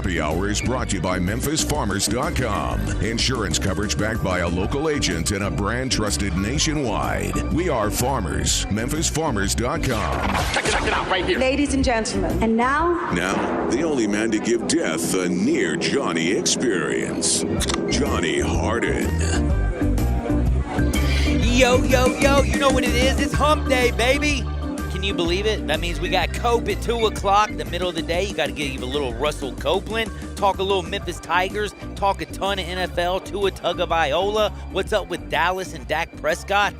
Happy Hour is brought to you by MemphisFarmers.com. Insurance coverage backed by a local agent and a brand trusted nationwide. We are farmers. MemphisFarmers.com. Check it out right here. Ladies and gentlemen, and now, The only man to give death a near Johnny experience. Johnny Harden. Yo, yo, yo, you know what it is? It's hump day, baby. Can you believe it? That means we got Cope at 2 o'clock, the middle of the day. You got to give a little Russell Copeland, talk a little Memphis Tigers, talk a ton of NFL, Tua Tagovailoa. What's up with Dallas and Dak Prescott?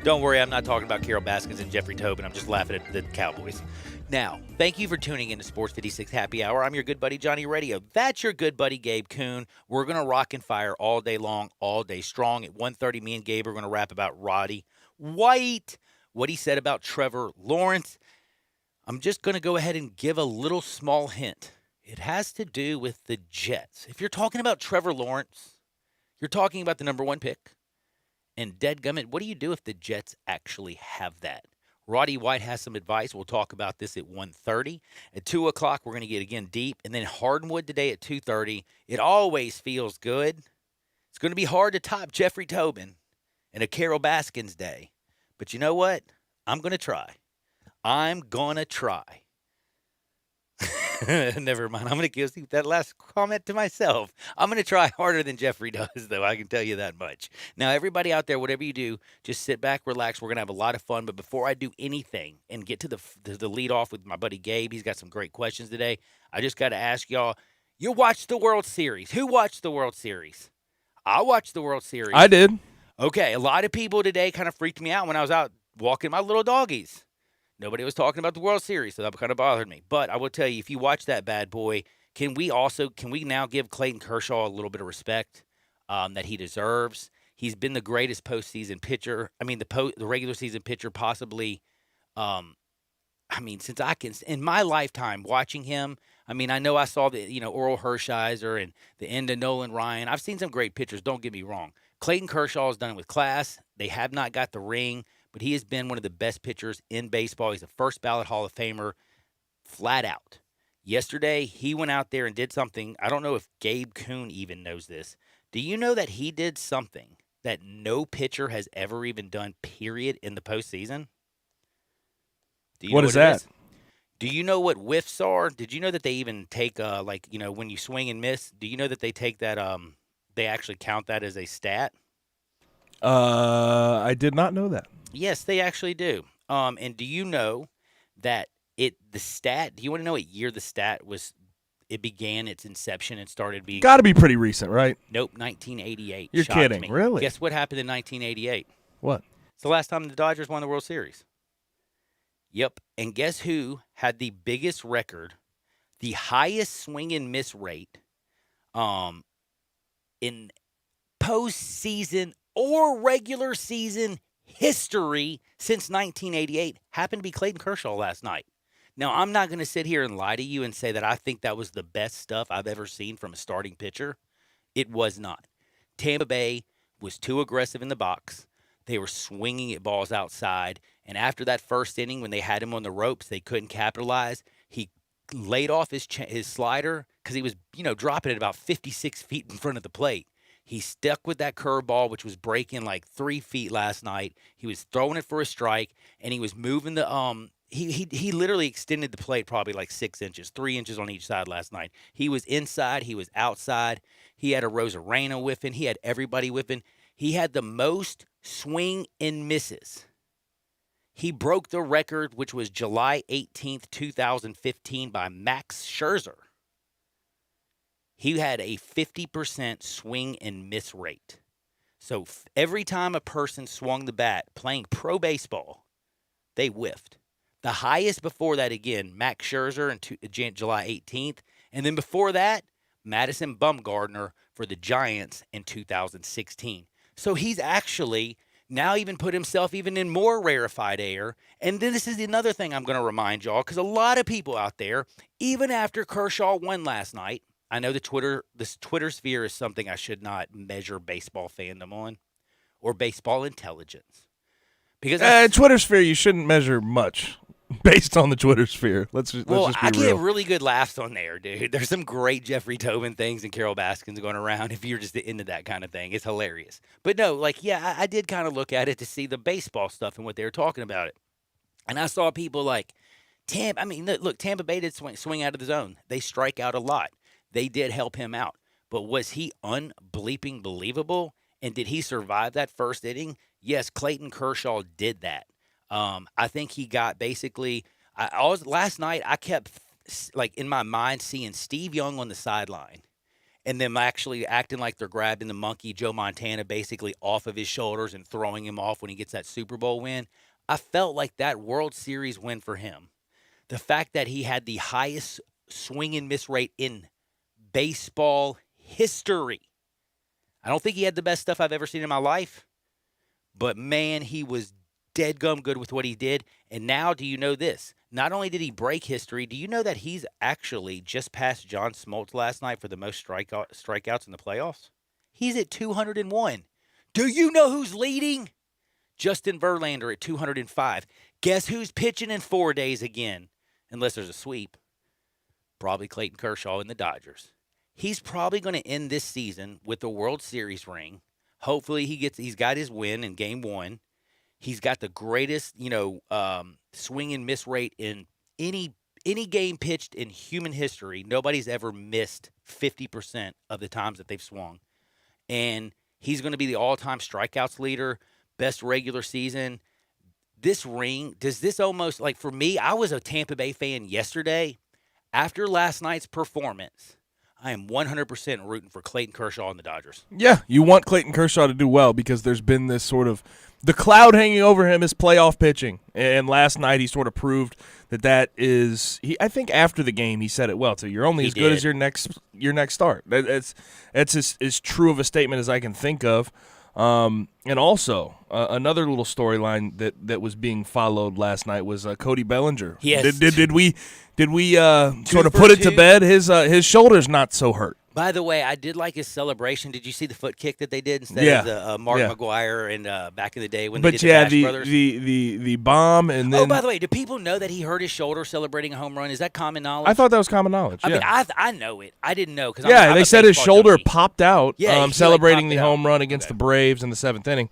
Don't worry, I'm not talking about Carol Baskins and Jeffrey Tobin. I'm just laughing at the Cowboys. Now, thank you for tuning in to Sports 56 Happy Hour. I'm your good buddy, Johnny Radio. That's your good buddy, Gabe Kuhn. We're going to rock and fire all day long, all day strong. At 1:30, me and Gabe are going to rap about Roddy White, what he said about Trevor Lawrence. I'm just going to go ahead and give a little small hint. It has to do with the Jets. If you're talking about Trevor Lawrence, you're talking about the number one pick. And dadgummit, what do you do if the Jets actually have that? Roddy White has some advice. We'll talk about this at 1:30. At 2 o'clock, we're going to get again deep. And then Hardwood today at 2:30. It always feels good. It's going to be hard to top Jeffrey Tobin and a Carol Baskins day. But you know what? I'm going to try. I'm going to try. Never mind. I'm going to give that last comment to myself. I'm going to try harder than Jeffrey does, though. I can tell you that much. Now, everybody out there, whatever you do, just sit back, relax. We're going to have a lot of fun. But before I do anything and get to the lead off with my buddy Gabe, he's got some great questions today. I just got to ask y'all, you watched the World Series. Who watched the World Series? I watched the World Series. I did. Okay, a lot of people today kind of freaked me out when I was out walking my little doggies. Nobody was talking about the World Series, so that kind of bothered me. But I will tell you, if you watch that bad boy, can we now give Clayton Kershaw a little bit of respect that he deserves? He's been the greatest postseason pitcher. I mean, the regular season pitcher possibly. Since in my lifetime watching him. I mean, I know I saw the Oral Hershiser and the end of Nolan Ryan. I've seen some great pitchers. Don't get me wrong. Clayton Kershaw has done it with class. They have not got the ring, but he has been one of the best pitchers in baseball. He's a first ballot Hall of Famer, flat out. Yesterday, he went out there and did something. I don't know if Gabe Kuhn even knows this. Do you know that he did something that no pitcher has ever even done, period, in the postseason? What is that? Do you know what whiffs are? Did you know that they even take, when you swing and miss, do you know that they take that, they actually count that as a stat? I did not know that. Yes, they actually do. And do you know that do you want to know what year the stat was? It began its inception and started being. Got to be pretty recent, right? Nope, 1988. You're Shocked kidding, me. really? Guess what happened in 1988? What? It's the last time the Dodgers won the World Series. Yep. And guess who had the biggest record, the highest swing and miss rate, in postseason or regular season history since 1988? Happened to be Clayton Kershaw last night. Now, I'm not going to sit here and lie to you and say that I think that was the best stuff I've ever seen from a starting pitcher. It was not. Tampa Bay was too aggressive in the box. They were swinging at balls outside. And after that first inning, when they had him on the ropes, they couldn't capitalize. He laid off his slider because he was, dropping it about 56 feet in front of the plate. He stuck with that curveball, which was breaking like 3 feet last night. He was throwing it for a strike, and he was moving the He literally extended the plate probably like 6 inches, 3 inches on each side last night. He was inside. He was outside. He had a Rosarena whiffing. He had everybody whiffing. He had the most swing and misses. He broke the record, which was July 18th, 2015, by Max Scherzer. He had a 50% swing and miss rate. So every time a person swung the bat playing pro baseball, they whiffed. The highest before that, again, Max Scherzer in July 18th. And then before that, Madison Bumgarner for the Giants in 2016. So he's actually now even put himself even in more rarefied air. And then this is another thing I'm going to remind y'all, because a lot of people out there, even after Kershaw won last night, I know this Twitter sphere is something I should not measure baseball fandom on or baseball intelligence. Because Twitter sphere, you shouldn't measure much. based on the Twitter sphere. Let's just be I real. get really good laughs on there, dude. There's some great Jeffrey Tobin things and Carol Baskins going around if you're just into that kind of thing. It's hilarious. But no, like, yeah, I did kind of look at it to see the baseball stuff and what they were talking about it. And I saw people like, Tampa Bay did swing out of the zone. They strike out a lot. They did help him out. But was he unbleeping believable? And did he survive that first inning? Yes, Clayton Kershaw did that. I think he got basically last night I kept like in my mind seeing Steve Young on the sideline and them actually acting like they're grabbing the monkey Joe Montana basically off of his shoulders and throwing him off when he gets that Super Bowl win. I felt like that World Series win for him. The fact that he had the highest swing and miss rate in baseball history. I don't think he had the best stuff I've ever seen in my life, but man, he was dead gum good with what he did. And now, do you know this? Not only did he break history, do you know that he's actually just passed John Smoltz last night for the most strikeouts in the playoffs? He's at 201. Do you know who's leading? Justin Verlander at 205. Guess who's pitching in 4 days again? Unless there's a sweep. Probably Clayton Kershaw and the Dodgers. He's probably going to end this season with the World Series ring. Hopefully he's got his win in Game 1. He's got the greatest, swing and miss rate in any game pitched in human history. Nobody's ever missed 50% of the times that they've swung. And he's going to be the all-time strikeouts leader, best regular season. This ring, does this almost, like for me, I was a Tampa Bay fan yesterday. After last night's performance, I am 100% rooting for Clayton Kershaw and the Dodgers. Yeah, you want Clayton Kershaw to do well because there's been this sort of the cloud hanging over him is playoff pitching. And last night he sort of proved that is – I think after the game he said it well, too. You're only as good as your next start. That's as true of a statement as I can think of. And also, another little storyline that was being followed last night was Cody Bellinger. Yes. Did we sort of put it to bed? His shoulder's not so hurt. By the way, I did like his celebration. Did you see the foot kick that they did instead of the Mark McGuire and back in the day when they did the Bash Brothers? the bomb and then. Oh, by the way, do people know that he hurt his shoulder celebrating a home run? Is that common knowledge? I thought that was common knowledge. I mean, I know it. I didn't know because they said his shoulder popped out. Celebrating popped the home run against the Braves in the 7th inning.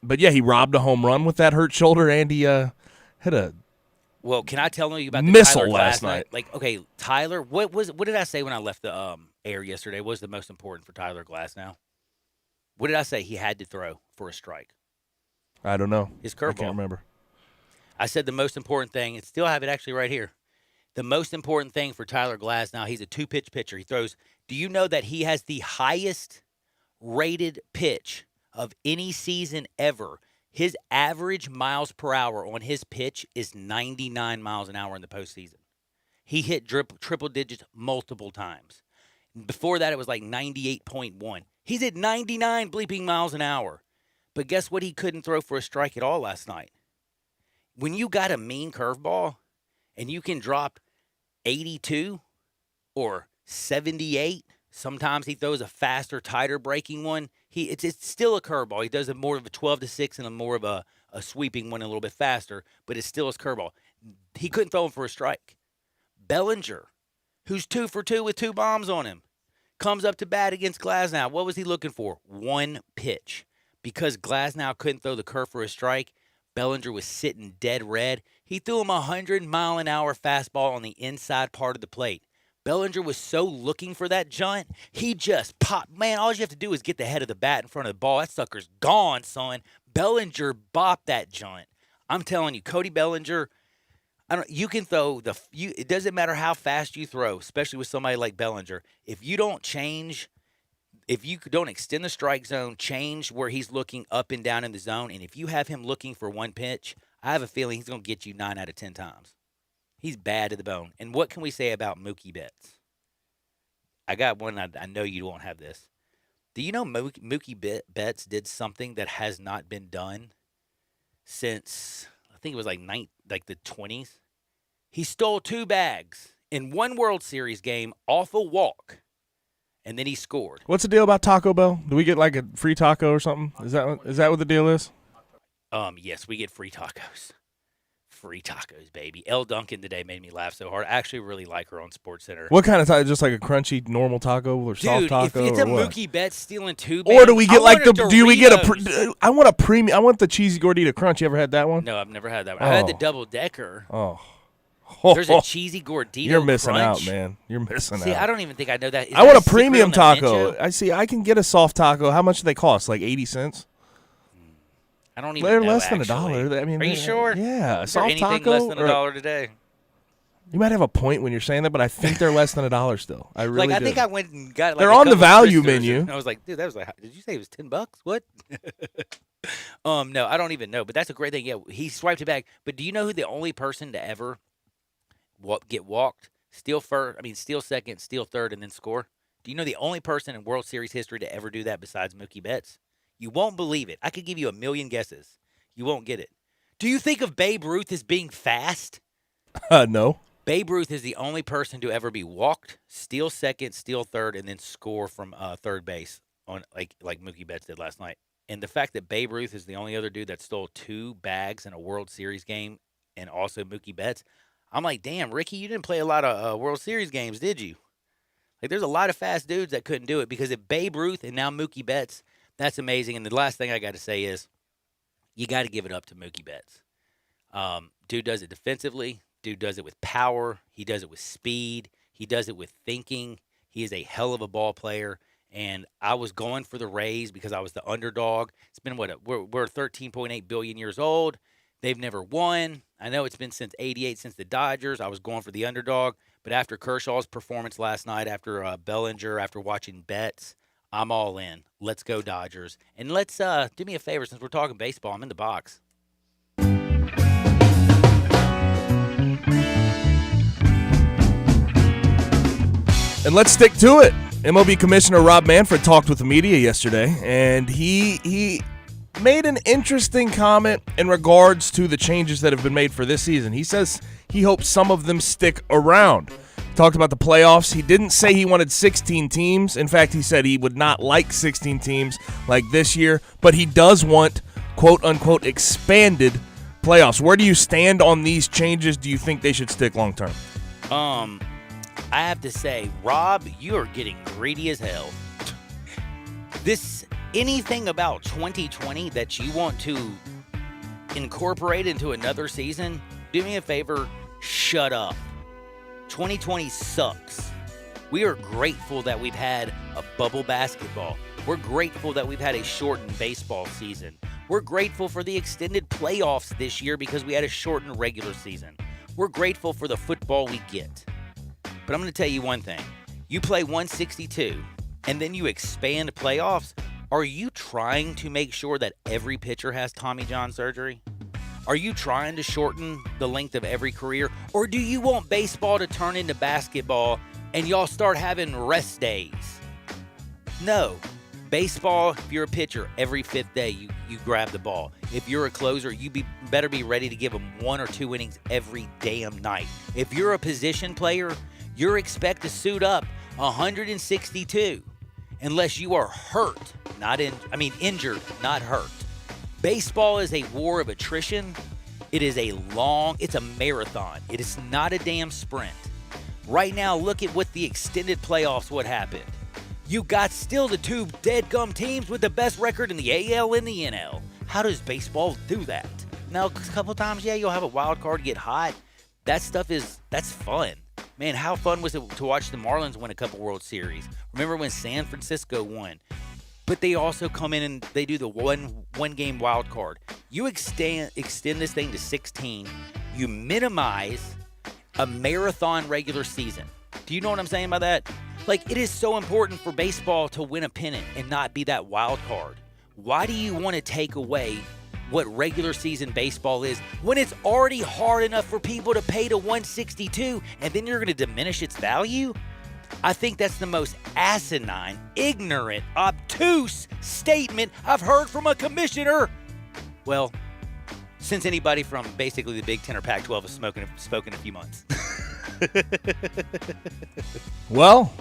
But yeah, he robbed a home run with that hurt shoulder, and he hit a. Well, can I tell you about the missile Tyler last night? Like, okay, Tyler, what did I say when I left the air yesterday? What was the most important for Tyler Glasnow? What did I say he had to throw for a strike? I don't know. His curveball. I can't remember. I said the most important thing, and still have it actually right here. The most important thing for Tyler Glasnow, he's a 2-pitch pitcher. He throws. Do you know that he has the highest rated pitch of any season ever? His average miles per hour on his pitch is 99 miles an hour in the postseason. He hit triple digits multiple times. Before that, it was like 98.1. He's at 99 bleeping miles an hour. But guess what? He couldn't throw for a strike at all last night. When you got a mean curveball and you can drop 82 or 78, sometimes he throws a faster, tighter breaking one. It's still a curveball. He does a more of a 12-6 and a more of a sweeping one a little bit faster, but it's still his curveball. He couldn't throw him for a strike. Bellinger, who's 2 for 2 with 2 bombs on him, comes up to bat against Glasnow. What was he looking for? 1 pitch. Because Glasnow couldn't throw the curve for a strike, Bellinger was sitting dead red. He threw him a 100-mile-an-hour fastball on the inside part of the plate. Bellinger was so looking for that joint, he just popped. Man, all you have to do is get the head of the bat in front of the ball. That sucker's gone, son. Bellinger bopped that joint. I'm telling you, Cody Bellinger, you can throw it doesn't matter how fast you throw, especially with somebody like Bellinger. If you don't extend the strike zone, change where he's looking up and down in the zone, and if you have him looking for 1 pitch, I have a feeling he's going to get you 9 out of 10 times. He's bad to the bone. And what can we say about Mookie Betts? I got one. I know you won't have this. Do you know Mookie Betts did something that has not been done since, I think it was like the 20s? He stole 2 bags in 1 World Series game off a walk, and then he scored. What's the deal about Taco Bell? Do we get like a free taco or something? Is that what the deal is? Yes, we get free tacos. free tacos, baby. Elle Duncan today made me laugh so hard. I actually really like her on SportsCenter. What kind of taco? Just like a crunchy normal taco or soft taco? Dude, if it's or a what? Mookie Betts stealing two, Or do we get like the? Doritos. Do we get a? I want a premium. I want the cheesy gordita crunch. You ever had that one? No, I've never had that one. I had the double decker. Oh. There's a cheesy gordita. You're missing crunch. out, man. You're missing out. See, I don't even think I know that. Is I that want a secret premium on the taco. menu? I see. I can get a soft taco. How much do they cost? Like 80 cents. I don't even They're know, less than actually. $1. I mean, are you sure? Yeah, a Is there soft anything taco. less than $1 today? You might have a point when you're saying that, but I think they're less than $1 still. I really Like, I do. think I went and got. Like, They're a on the couple value Kristers, menu. And I was like, dude, that was like. Did you say it was $10? What? No, I don't even know. But that's a great thing. Yeah, he swiped it back. But do you know who the only person to ever get walked, steal second, steal third, and then score? Do you know the only person in World Series history to ever do that besides Mookie Betts? You won't believe it. I could give you a million guesses. You won't get it. Do you think of Babe Ruth as being fast? No. Babe Ruth is the only person to ever be walked, steal second, steal third, and then score from third base on like Mookie Betts did last night. And the fact that Babe Ruth is the only other dude that stole 2 bags in a World Series game, and also Mookie Betts, I'm like, damn, Ricky, you didn't play a lot of World Series games, did you? Like, there's a lot of fast dudes that couldn't do it because if Babe Ruth and now Mookie Betts, that's amazing. And the last thing I got to say is, you got to give it up to Mookie Betts. Dude does it defensively. Dude does it with power. He does it with speed. He does it with thinking. He is a hell of a ball player. And I was going for the Rays because I was the underdog. It's been, we're 13.8 billion years old. They've never won. I know it's been since 88, since the Dodgers. I was going for the underdog. But after Kershaw's performance last night, after Bellinger, after watching Betts, I'm all in. Let's go Dodgers. And let's do me a favor, since we're talking baseball, I'm in the box. And let's stick to it. MLB Commissioner Rob Manfred talked with the media yesterday, and he made an interesting comment in regards to the changes that have been made for this season. He says he hopes some of them stick around. Talked about the playoffs. He didn't say he wanted 16 teams. In fact, he said he would not like 16 teams like this year, but he does want, quote-unquote, expanded playoffs. Where do you stand on these changes? Do you think they should stick long-term? I have to say, Rob, you are getting greedy as hell. Anything about 2020 that you want to incorporate into another season, do me a favor, shut up. 2020 sucks. We are grateful that we've had a bubble basketball. We're grateful that we've had a shortened baseball season. We're grateful for the extended playoffs this year because we had a shortened regular season. We're grateful for the football we get. But I'm going to tell you one thing. You play 162 and then you expand playoffs. Are you trying to make sure that every pitcher has Tommy John surgery? Are you trying to shorten the length of every career? Or do you want baseball to turn into basketball and y'all start having rest days? No. Baseball, if you're a pitcher, every 5th day you grab the ball. If you're a closer, better be ready to give them 1 or 2 innings every damn night. If you're a position player, you're expected to suit up 162 unless you are hurt, injured, not hurt. Baseball is a war of attrition. It's a marathon. It is not a damn sprint. Right now, look at what the extended playoffs, what happened. You got still the 2 dead-gum teams with the best record in the AL and the NL. How does baseball do that? Now, a couple times, you'll have a wild card get hot. That's fun. Man, how fun was it to watch the Marlins win a couple World Series? Remember when San Francisco won? But they also come in and they do the one game wild card. You extend this thing to 16. You minimize a marathon regular season. Do you know what I'm saying by that? Like, it is so important for baseball to win a pennant and not be that wild card. Why do you want to take away what regular season baseball is when it's already hard enough for people to pay to 162 and then you're going to diminish its value? I think that's the most asinine, ignorant, obtuse statement I've heard from a commissioner. Well, since anybody from basically the Big Ten or Pac-12 has spoken in a few months. Well,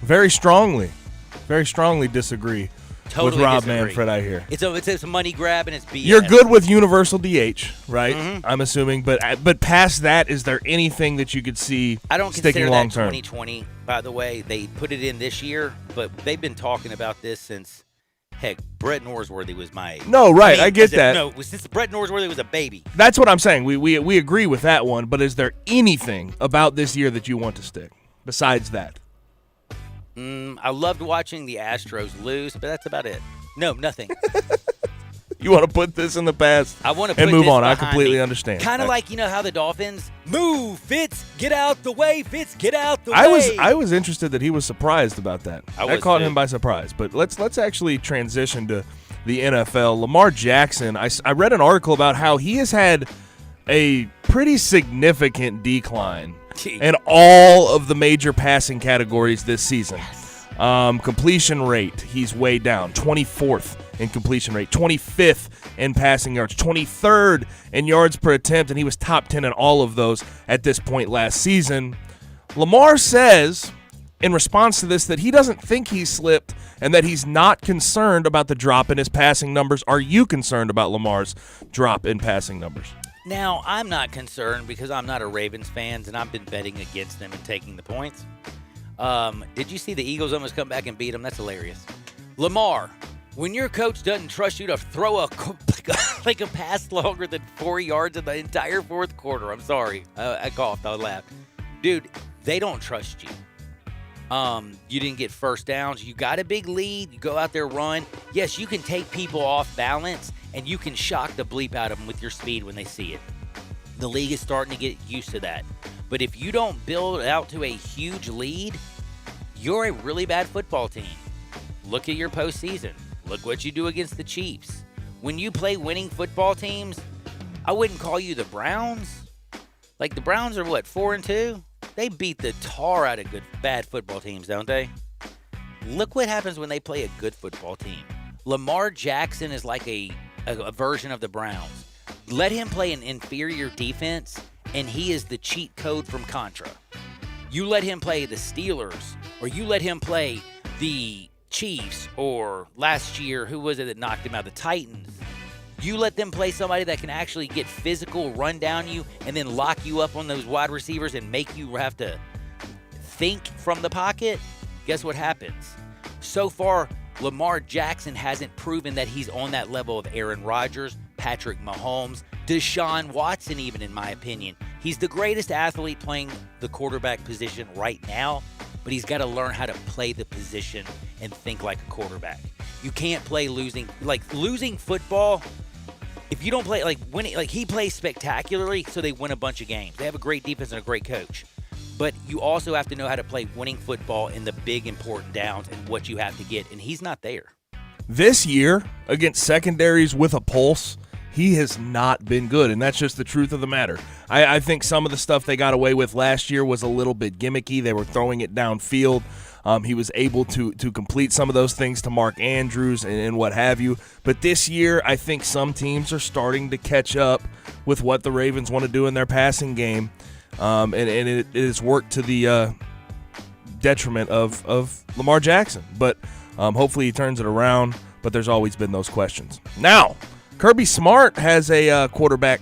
very strongly disagree Totally with Rob disagree. Manfred, I hear. It's a money grab and it's BS. You're good with universal DH, right? Mm-hmm. I'm assuming, but past that, is there anything that you could see I don't sticking consider long that term? 2020, by the way. They put it in this year, but they've been talking about this since, heck, Brett Norsworthy was my age. No, right, I get that. No, since Brett Norsworthy was a baby. That's what I'm saying. We agree with that one, but is there anything about this year that you want to stick besides that? I loved watching the Astros lose, but that's about it. No, nothing. You want to put this in the past I want to put and move this on. I behind completely me. understand. Kind of like, you know how the Dolphins move, Fitz, get out the way, Fitz, get out the I way. was interested that he was surprised about that. I That was caught too. him by surprise. But let's actually transition to the NFL. Lamar Jackson, I read an article about how he has had a pretty significant decline in all of the major passing categories this season. Completion rate, he's way down. 24th in completion rate, 25th in passing yards, 23rd in yards per attempt, and he was top 10 in all of those at this point last season. Lamar says, in response to this, that he doesn't think he slipped and that he's not concerned about the drop in his passing numbers. Are you concerned about Lamar's drop in passing numbers? Now, I'm not concerned because I'm not a Ravens fan, and I've been betting against them and taking the points. Did you see the Eagles almost come back and beat them? That's hilarious. Lamar, when your coach doesn't trust you to throw a pass longer than 4 yards in the entire fourth quarter, I'm sorry. I coughed. I laughed. Dude, they don't trust you. You didn't get first downs. You got a big lead. You go out there, run. Yes, you can take people off balance, and you can shock the bleep out of them with your speed when they see it. The league is starting to get used to that. But if you don't build out to a huge lead, you're a really bad football team. Look at your postseason. Look what you do against the Chiefs. When you play winning football teams, I wouldn't call you the Browns. Like, the Browns are what, 4-2? They beat the tar out of bad football teams, don't they? Look what happens when they play a good football team. Lamar Jackson is like a version of the Browns. Let him play an inferior defense, and he is the cheat code from Contra. You let him play the Steelers, or you let him play the Chiefs, or last year, who was it that knocked him out? The Titans. You let them play somebody that can actually get physical, run down you, and then lock you up on those wide receivers and make you have to think from the pocket. Guess what happens? So far, Lamar Jackson hasn't proven that he's on that level of Aaron Rodgers, Patrick Mahomes, Deshaun Watson, even in my opinion. He's the greatest athlete playing the quarterback position right now, but he's got to learn how to play the position and think like a quarterback. You can't play losing football. If you don't play winning, he plays spectacularly, so they win a bunch of games. They have a great defense and a great coach. But you also have to know how to play winning football in the big important downs and what you have to get, and he's not there. This year, against secondaries with a pulse, he has not been good, and that's just the truth of the matter. I think some of the stuff they got away with last year was a little bit gimmicky. They were throwing it downfield. He was able to complete some of those things to Mark Andrews and what have you. But this year, I think some teams are starting to catch up with what the Ravens want to do in their passing game, and it has worked to the detriment of Lamar Jackson. But hopefully he turns it around, but there's always been those questions. Now, Kirby Smart has a quarterback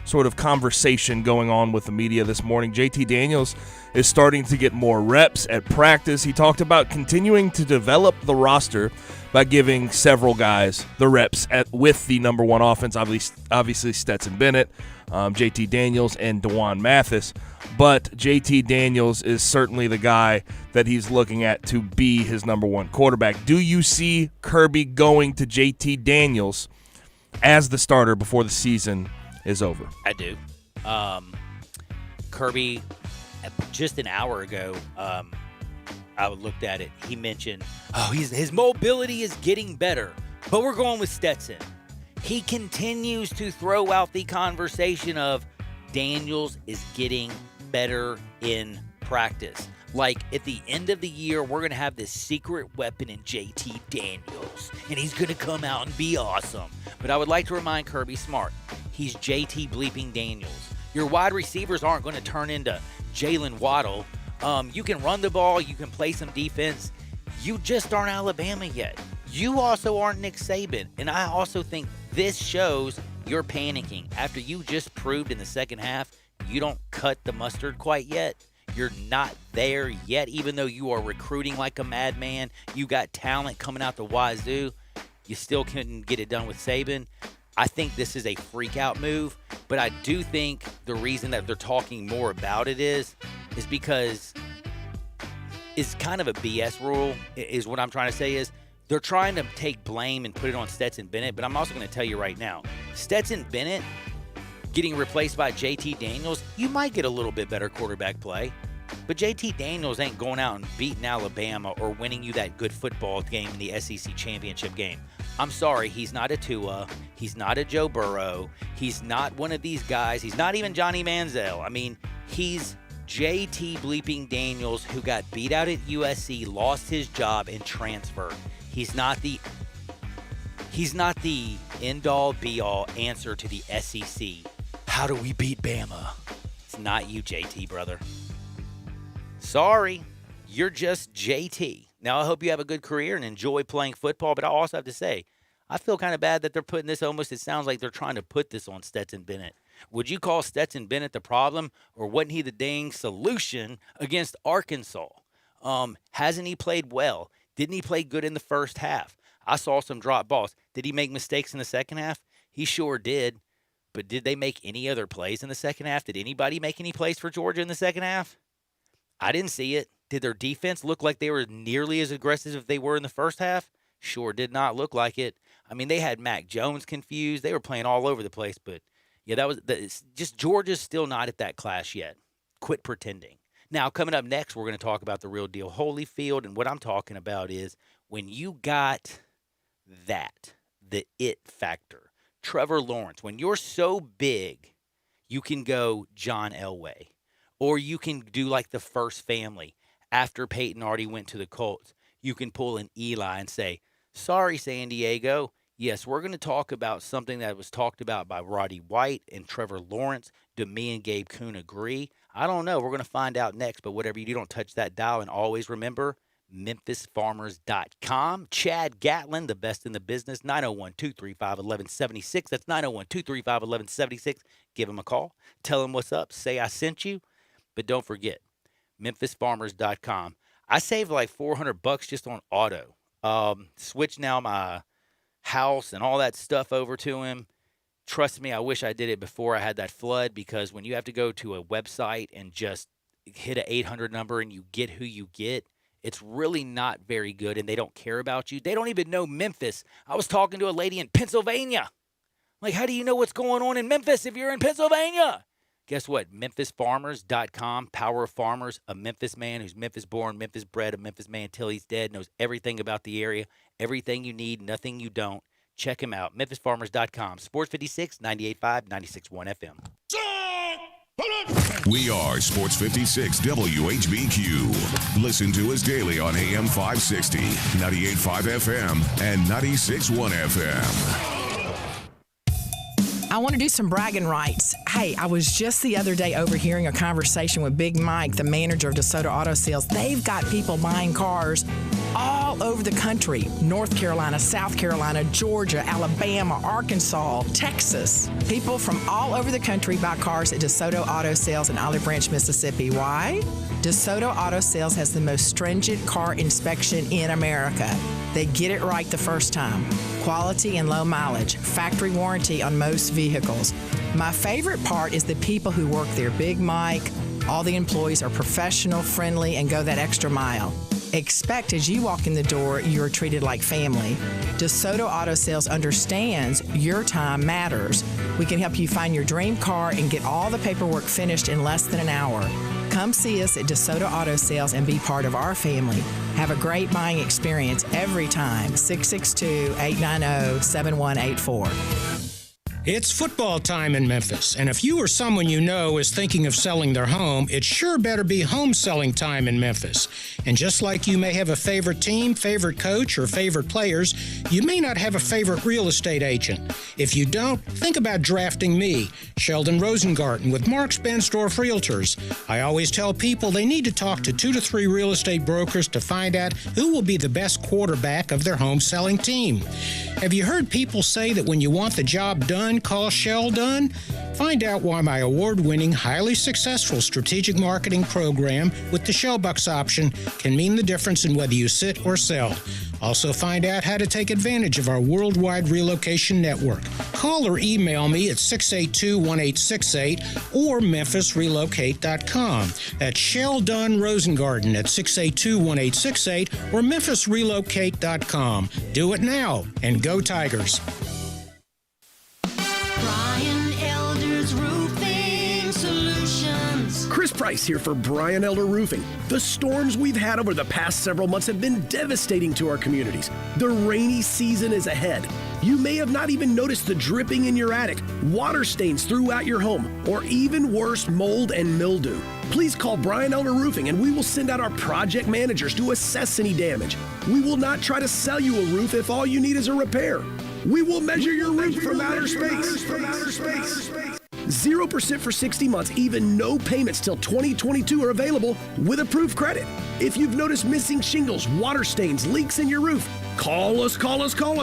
sort of conversation going on with the media this morning. JT Daniels is starting to get more reps at practice. He talked about continuing to develop the roster by giving several guys the reps with the number one offense, obviously Stetson Bennett, JT Daniels, and D'Wan Mathis. But JT Daniels is certainly the guy that he's looking at to be his number one quarterback. Do you see Kirby going to JT Daniels as the starter before the season is over? I do. Kirby, just an hour ago, I looked at it. He mentioned, his mobility is getting better, but we're going with Stetson. He continues to throw out the conversation of Daniels is getting better in practice. Like, at the end of the year, we're going to have this secret weapon in JT Daniels, and he's going to come out and be awesome. But I would like to remind Kirby Smart, he's JT bleeping Daniels. Your wide receivers aren't going to turn into Jalen Waddle. You can run the ball. You can play some defense. You just aren't Alabama yet. You also aren't Nick Saban. And I also think this shows you're panicking. After you just proved in the second half you don't cut the mustard quite yet. You're not there yet, even though you are recruiting like a madman. You got talent coming out the wazoo. You still couldn't get it done with Saban. I think this is a freak-out move, but I do think the reason that they're talking more about it is because it's kind of a BS rule, is what I'm trying to say is they're trying to take blame and put it on Stetson Bennett, but I'm also going to tell you right now, Stetson Bennett getting replaced by JT Daniels, you might get a little bit better quarterback play, but JT Daniels ain't going out and beating Alabama or winning you that good football game in the SEC championship game. I'm sorry, he's not a Tua. He's not a Joe Burrow. He's not one of these guys. He's not even Johnny Manziel. I mean, he's JT bleeping Daniels who got beat out at USC, lost his job, and transferred. He's not the end-all, be-all answer to the SEC. How do we beat Bama? It's not you, JT, brother. Sorry, you're just JT. Now, I hope you have a good career and enjoy playing football, but I also have to say, I feel kind of bad that they're putting this almost, it sounds like they're trying to put this on Stetson Bennett. Would you call Stetson Bennett the problem, or wasn't he the dang solution against Arkansas? Hasn't he played well? Didn't he play good in the first half? I saw some drop balls. Did he make mistakes in the second half? He sure did. But did they make any other plays in the second half? Did anybody make any plays for Georgia in the second half? I didn't see it. Did their defense look like they were nearly as aggressive as they were in the first half? Sure did not look like it. I mean, they had Mac Jones confused. They were playing all over the place. But, yeah, just Georgia's still not at that class yet. Quit pretending. Now, coming up next, we're going to talk about the real deal Holyfield. And what I'm talking about is when you got the it factor. Trevor Lawrence, when you're so big, you can go John Elway. Or you can do like the first family. After Peyton already went to the Colts, you can pull an Eli and say, sorry, San Diego. Yes, we're going to talk about something that was talked about by Roddy White and Trevor Lawrence. Do me and Gabe Kuhn agree? I don't know. We're going to find out next. But whatever you do, don't touch that dial. And always remember, MemphisFarmers.com. Chad Gatlin, the best in the business, 901-235-1176. That's 901-235-1176. Give him a call. Tell him what's up. Say I sent you. But don't forget, MemphisFarmers.com. I saved like $400 just on auto. Switched now my house and all that stuff over to him. Trust me, I wish I did it before I had that flood, because when you have to go to a website and just hit an 800 number and you get who you get, it's really not very good, and they don't care about you. They don't even know Memphis. I was talking to a lady in Pennsylvania. Like, how do you know what's going on in Memphis if you're in Pennsylvania? Guess what? MemphisFarmers.com, Power of Farmers, a Memphis man who's Memphis born, Memphis bred, a Memphis man till he's dead, knows everything about the area, everything you need, nothing you don't. Check him out, MemphisFarmers.com. Sports 56, 98.5, 96.1 FM. We are Sports 56 WHBQ. Listen to us daily on AM 560, 98.5 FM, and 96.1 FM. I want to do some bragging rights. Hey, I was just the other day overhearing a conversation with Big Mike, the manager of DeSoto Auto Sales. They've got people buying cars all over the country. North Carolina, South Carolina, Georgia, Alabama, Arkansas, Texas. People from all over the country buy cars at DeSoto Auto Sales in Olive Branch, Mississippi. Why? DeSoto Auto Sales has the most stringent car inspection in America. They get it right the first time. Quality and low mileage. Factory warranty on most vehicles. My favorite part is the people who work there. Big Mike, all the employees are professional, friendly, and go that extra mile. Expect as you walk in the door, you're treated like family. DeSoto Auto Sales understands your time matters. We can help you find your dream car and get all the paperwork finished in less than an hour. Come see us at DeSoto Auto Sales and be part of our family. Have a great buying experience every time. 662-890-7184. It's football time in Memphis, and if you or someone you know is thinking of selling their home, it sure better be home selling time in Memphis. And just like you may have a favorite team, favorite coach, or favorite players, you may not have a favorite real estate agent. If you don't, think about drafting me, Sheldon Rosengarten, with Marks Bensdorf Realtors. I always tell people they need to talk to 2 to 3 real estate brokers to find out who will be the best quarterback of their home selling team. Have you heard people say that when you want the job done, call Shell Done? Find out why my award-winning, highly successful strategic marketing program with the Shellbucks option can mean the difference in whether you sit or sell. Also find out how to take advantage of our worldwide relocation network. Call or email me at 682-1868 or memphisrelocate.com. That's Shell Dunn Rosengarten at 682-1868 or memphisrelocate.com. Do it now, and go Tigers. Brian Elder's Roofing Solutions. Chris Price here for Brian Elder Roofing. The storms we've had over the past several months have been devastating to our communities. The rainy season is ahead. You may have not even noticed the dripping in your attic, water stains throughout your home, or even worse, mold and mildew. Please call Brian Elder Roofing and we will send out our project managers to assess any damage. We will not try to sell you a roof if all you need is a repair. We will measure your roof from outer space. 0% for 60 months, even no payments till 2022 are available with approved credit. If you've noticed missing shingles, water stains, leaks in your roof, call us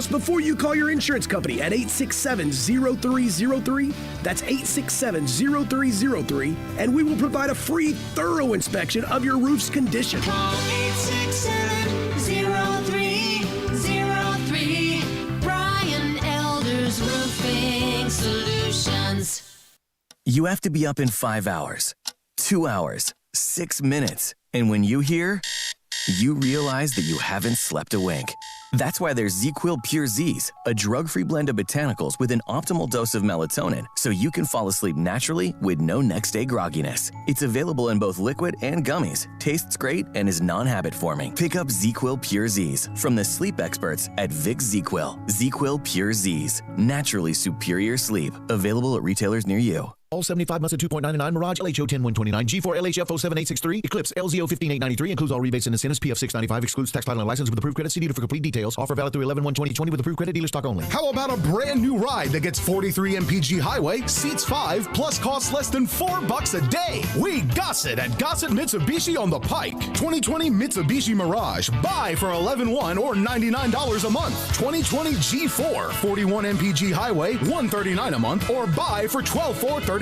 before you call your insurance company at 867-0303. That's 867-0303, and we will provide a free, thorough inspection of your roof's condition. Call 867-0303. Brian Elder's Roofing Solutions. You have to be up in 5 hours, 2 hours, 6 minutes. And when you hear, you realize that you haven't slept a wink. That's why there's ZzzQuil Pure Z's, a drug-free blend of botanicals with an optimal dose of melatonin, so you can fall asleep naturally with no next-day grogginess. It's available in both liquid and gummies, tastes great, and is non-habit forming. Pick up ZzzQuil Pure Z's from the sleep experts at Vicks ZzzQuil. ZzzQuil Pure Z's, naturally superior sleep. Available at retailers near you. All 75 months at 2.99, Mirage LHO 10129, G4 LHF 07863, Eclipse LZO 15893, includes all rebates and incentives, PF 695, excludes tax title and license with approved credit. See dealer for complete details. Offer valid through 11/1/2020 with approved credit, dealer stock only. How about a brand new ride that gets 43 mpg highway, seats 5, plus costs less than $4 a day? We Gossett at Gossett Mitsubishi on the Pike. 2020 Mitsubishi Mirage, buy for $11,100 or $99 a month. 2020 G4, 41 mpg highway, $139 a month, or buy for $12,435.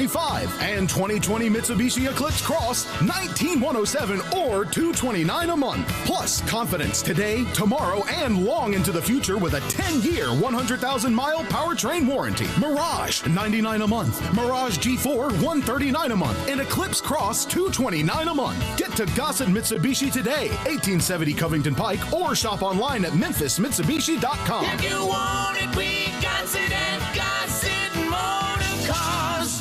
And 2020 Mitsubishi Eclipse Cross, $19,107 or $229 a month. Plus, confidence today, tomorrow, and long into the future with a 10-year, 100,000-mile powertrain warranty. Mirage, $99 a month. Mirage G4, $139 a month. And Eclipse Cross, $229 a month. Get to Gossett Mitsubishi today, 1870 Covington Pike, or shop online at memphismitsubishi.com. If you want it, we got it at Gossett Motor Cars.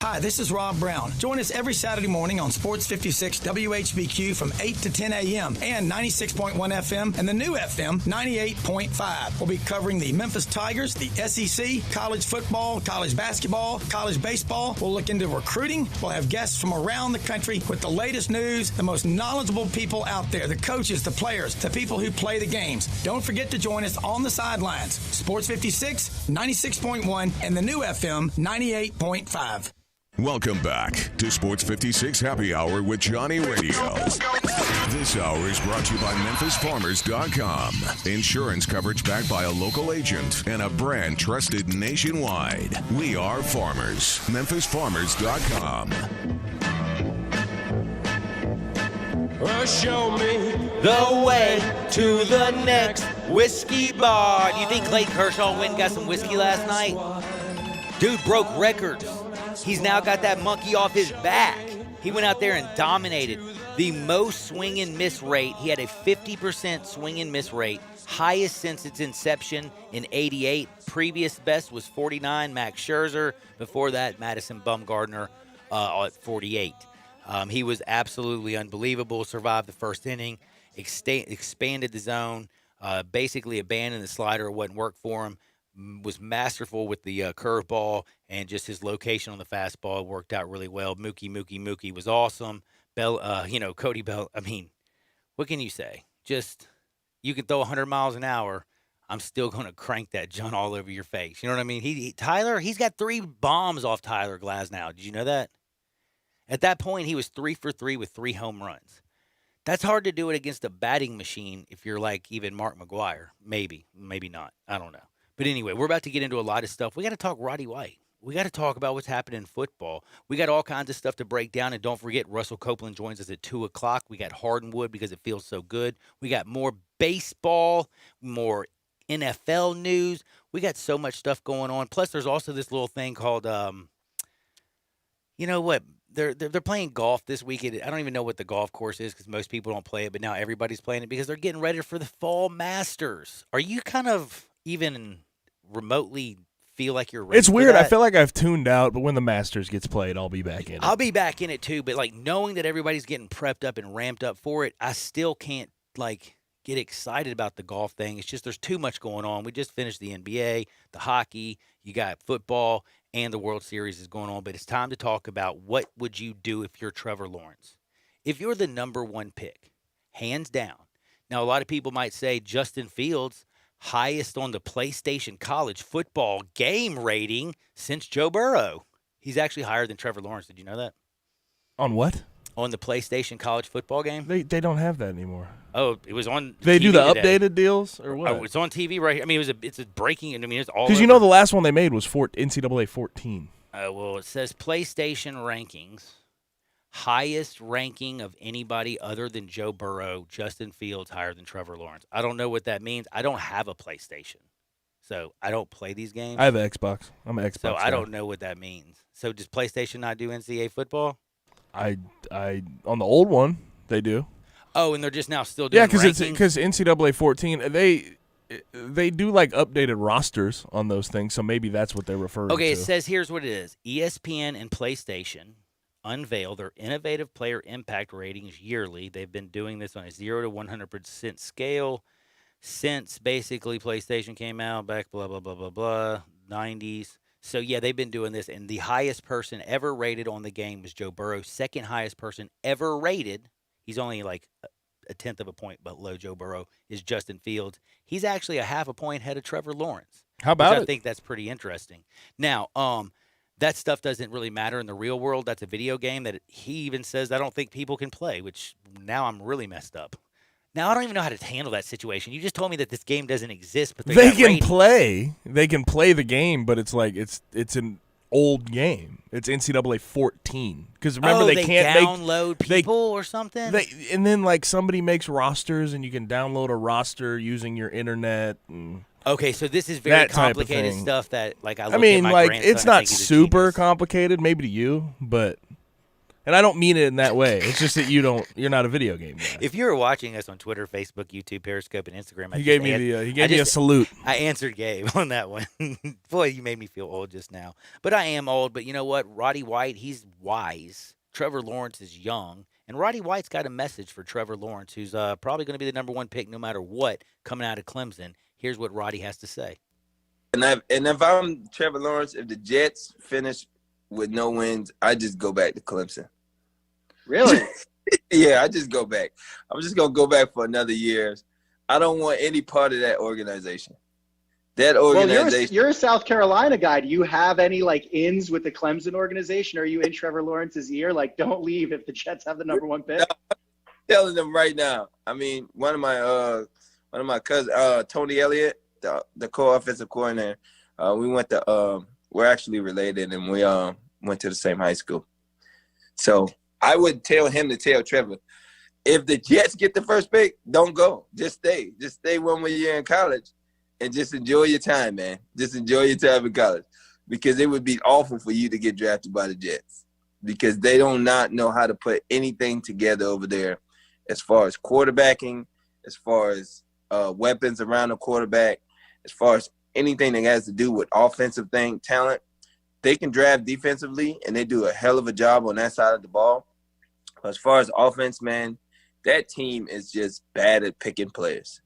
Hi, this is Rob Brown. Join us every Saturday morning on Sports 56 WHBQ from 8 to 10 a.m. and 96.1 FM and the new FM 98.5. We'll be covering the Memphis Tigers, the SEC, college football, college basketball, college baseball. We'll look into recruiting. We'll have guests from around the country with the latest news, the most knowledgeable people out there, the coaches, the players, the people who play the games. Don't forget to join us on the sidelines. Sports 56, 96.1, and the new FM 98.5. Welcome back to Sports 56 Happy Hour with Johnny Radio. This hour is brought to you by MemphisFarmers.com. Insurance coverage backed by a local agent and a brand trusted nationwide. We are farmers. MemphisFarmers.com. Show me the way to the next whiskey bar. Do you think Clayton Kershaw went and got some whiskey last night? Dude broke records. He's now got that monkey off his back. He went out there and dominated. The most swing and miss rate. He had a 50% swing and miss rate, highest since its inception in '88. Previous best was 49, Max Scherzer. Before that, Madison Bumgarner at 48. He was absolutely unbelievable. Survived the first inning, expanded the zone, basically abandoned the slider. It wouldn't work for him. was masterful with the curveball, and just his location on the fastball worked out really well. Mookie was awesome. Cody Bell. I mean, what can you say? Just you can throw 100 miles an hour. I'm still going to crank that junk all over your face. You know what I mean? Tyler, he's got 3 bombs off Tyler Glasnow. Did you know that? At that point, he was 3 for 3 with 3 home runs. That's hard to do it against a batting machine if you're like even Mark McGwire. Maybe not. I don't know. But anyway, we're about to get into a lot of stuff. We got to talk Roddy White. We got to talk about what's happening in football. We got all kinds of stuff to break down. And don't forget, Russell Copeland joins us at 2 o'clock. We got Hardwood because it feels so good. We got more baseball, more NFL news. We got so much stuff going on. Plus, there's also this little thing called, you know what? They're playing golf this weekend. I don't even know what the golf course is because most people don't play it, but now everybody's playing it because they're getting ready for the Fall Masters. Are you kind of even remotely feel like you're ready? It's weird. I feel like I've tuned out, but when the Masters gets played, I'll be back in it. I'll be back in it too, but like knowing that everybody's getting prepped up and ramped up for it, I still can't like get excited about the golf thing. It's just there's too much going on. We just finished the NBA, the hockey, you got football, and the World Series is going on. But it's time to talk about what would you do if you're Trevor Lawrence? If you're the number 1 pick, hands down. Now, a lot of people might say Justin Fields, highest on the PlayStation college football game rating since Joe Burrow. He's actually higher than Trevor Lawrence. Did you know that? On what? On the PlayStation college football game. They don't have that anymore. Oh, it was on They TV do the today. updated deals or what? Oh, it's on TV right here. I mean, it's a breaking. I mean, it's all Because you know the last one they made was NCAA 14. Well, it says PlayStation rankings. Highest ranking of anybody other than Joe Burrow, Justin Fields higher than Trevor Lawrence. I don't know what that means. I don't have a PlayStation, so I don't play these games. I have an Xbox. I'm an Xbox. So guy. I don't know what that means. So does PlayStation not do NCAA football? I on the old one they do. Oh, and they're just now still doing because rankings? NCAA 14 they do like updated rosters on those things, so maybe that's what they're referring to. Okay, it says here's what it is. ESPN and PlayStation unveil their innovative player impact ratings yearly. They've been doing this on a 0 to 100% scale since basically PlayStation came out back blah, blah, blah, blah, blah, 90s. So, yeah, they've been doing this, and the highest person ever rated on the game was Joe Burrow. Second highest person ever rated, he's only like a tenth of a point below Joe Burrow, is Justin Fields. He's actually a half a point ahead of Trevor Lawrence. How about I think that's pretty interesting. Now, that stuff doesn't really matter in the real world. That's a video game that he even says I don't think people can play, which now I'm really messed up. Now I don't even know how to handle that situation. You just told me that this game doesn't exist, but they can play. They can play the game, but it's like it's an old game. It's NCAA 14 because remember they can't download people or something. And then like somebody makes rosters, and you can download a roster using your internet. And okay, so this is very complicated stuff that like I mean, at my like grandson, it's not super complicated, maybe to you, but. And I don't mean it in that way. It's just that you're not a video game guy. If you were watching us on Twitter, Facebook, YouTube, Periscope, and Instagram, he gave me a salute. I answered Gabe on that one. Boy, you made me feel old just now. But I am old. But you know what? Roddy White, he's wise. Trevor Lawrence is young. And Roddy White's got a message for Trevor Lawrence, who's probably going to be the number 1 pick no matter what coming out of Clemson. Here's what Roddy has to say. And if I'm Trevor Lawrence, if the Jets finish with no wins, I just go back to Clemson. Really? Yeah, I just go back. I'm just going to go back for another year. I don't want any part of that organization. That organization. Well, you're a South Carolina guy. Do you have any, like, ins with the Clemson organization? Are you in Trevor Lawrence's ear? Like, don't leave if the Jets have the number 1 pick? No, I'm telling them right now. I mean, one of my cousins, Tony Elliott, the co-offensive coordinator, we're actually related, and we went to the same high school. So I would tell him to tell Trevor, if the Jets get the first pick, don't go. Just stay. Just stay 1 more year in college and just enjoy your time, man. Just enjoy your time in college, because it would be awful for you to get drafted by the Jets, because they do not know how to put anything together over there as far as quarterbacking, as far as weapons around the quarterback, as far as anything that has to do with offensive talent. They can draft defensively, and they do a hell of a job on that side of the ball. As far as offense, man, that team is just bad at picking players.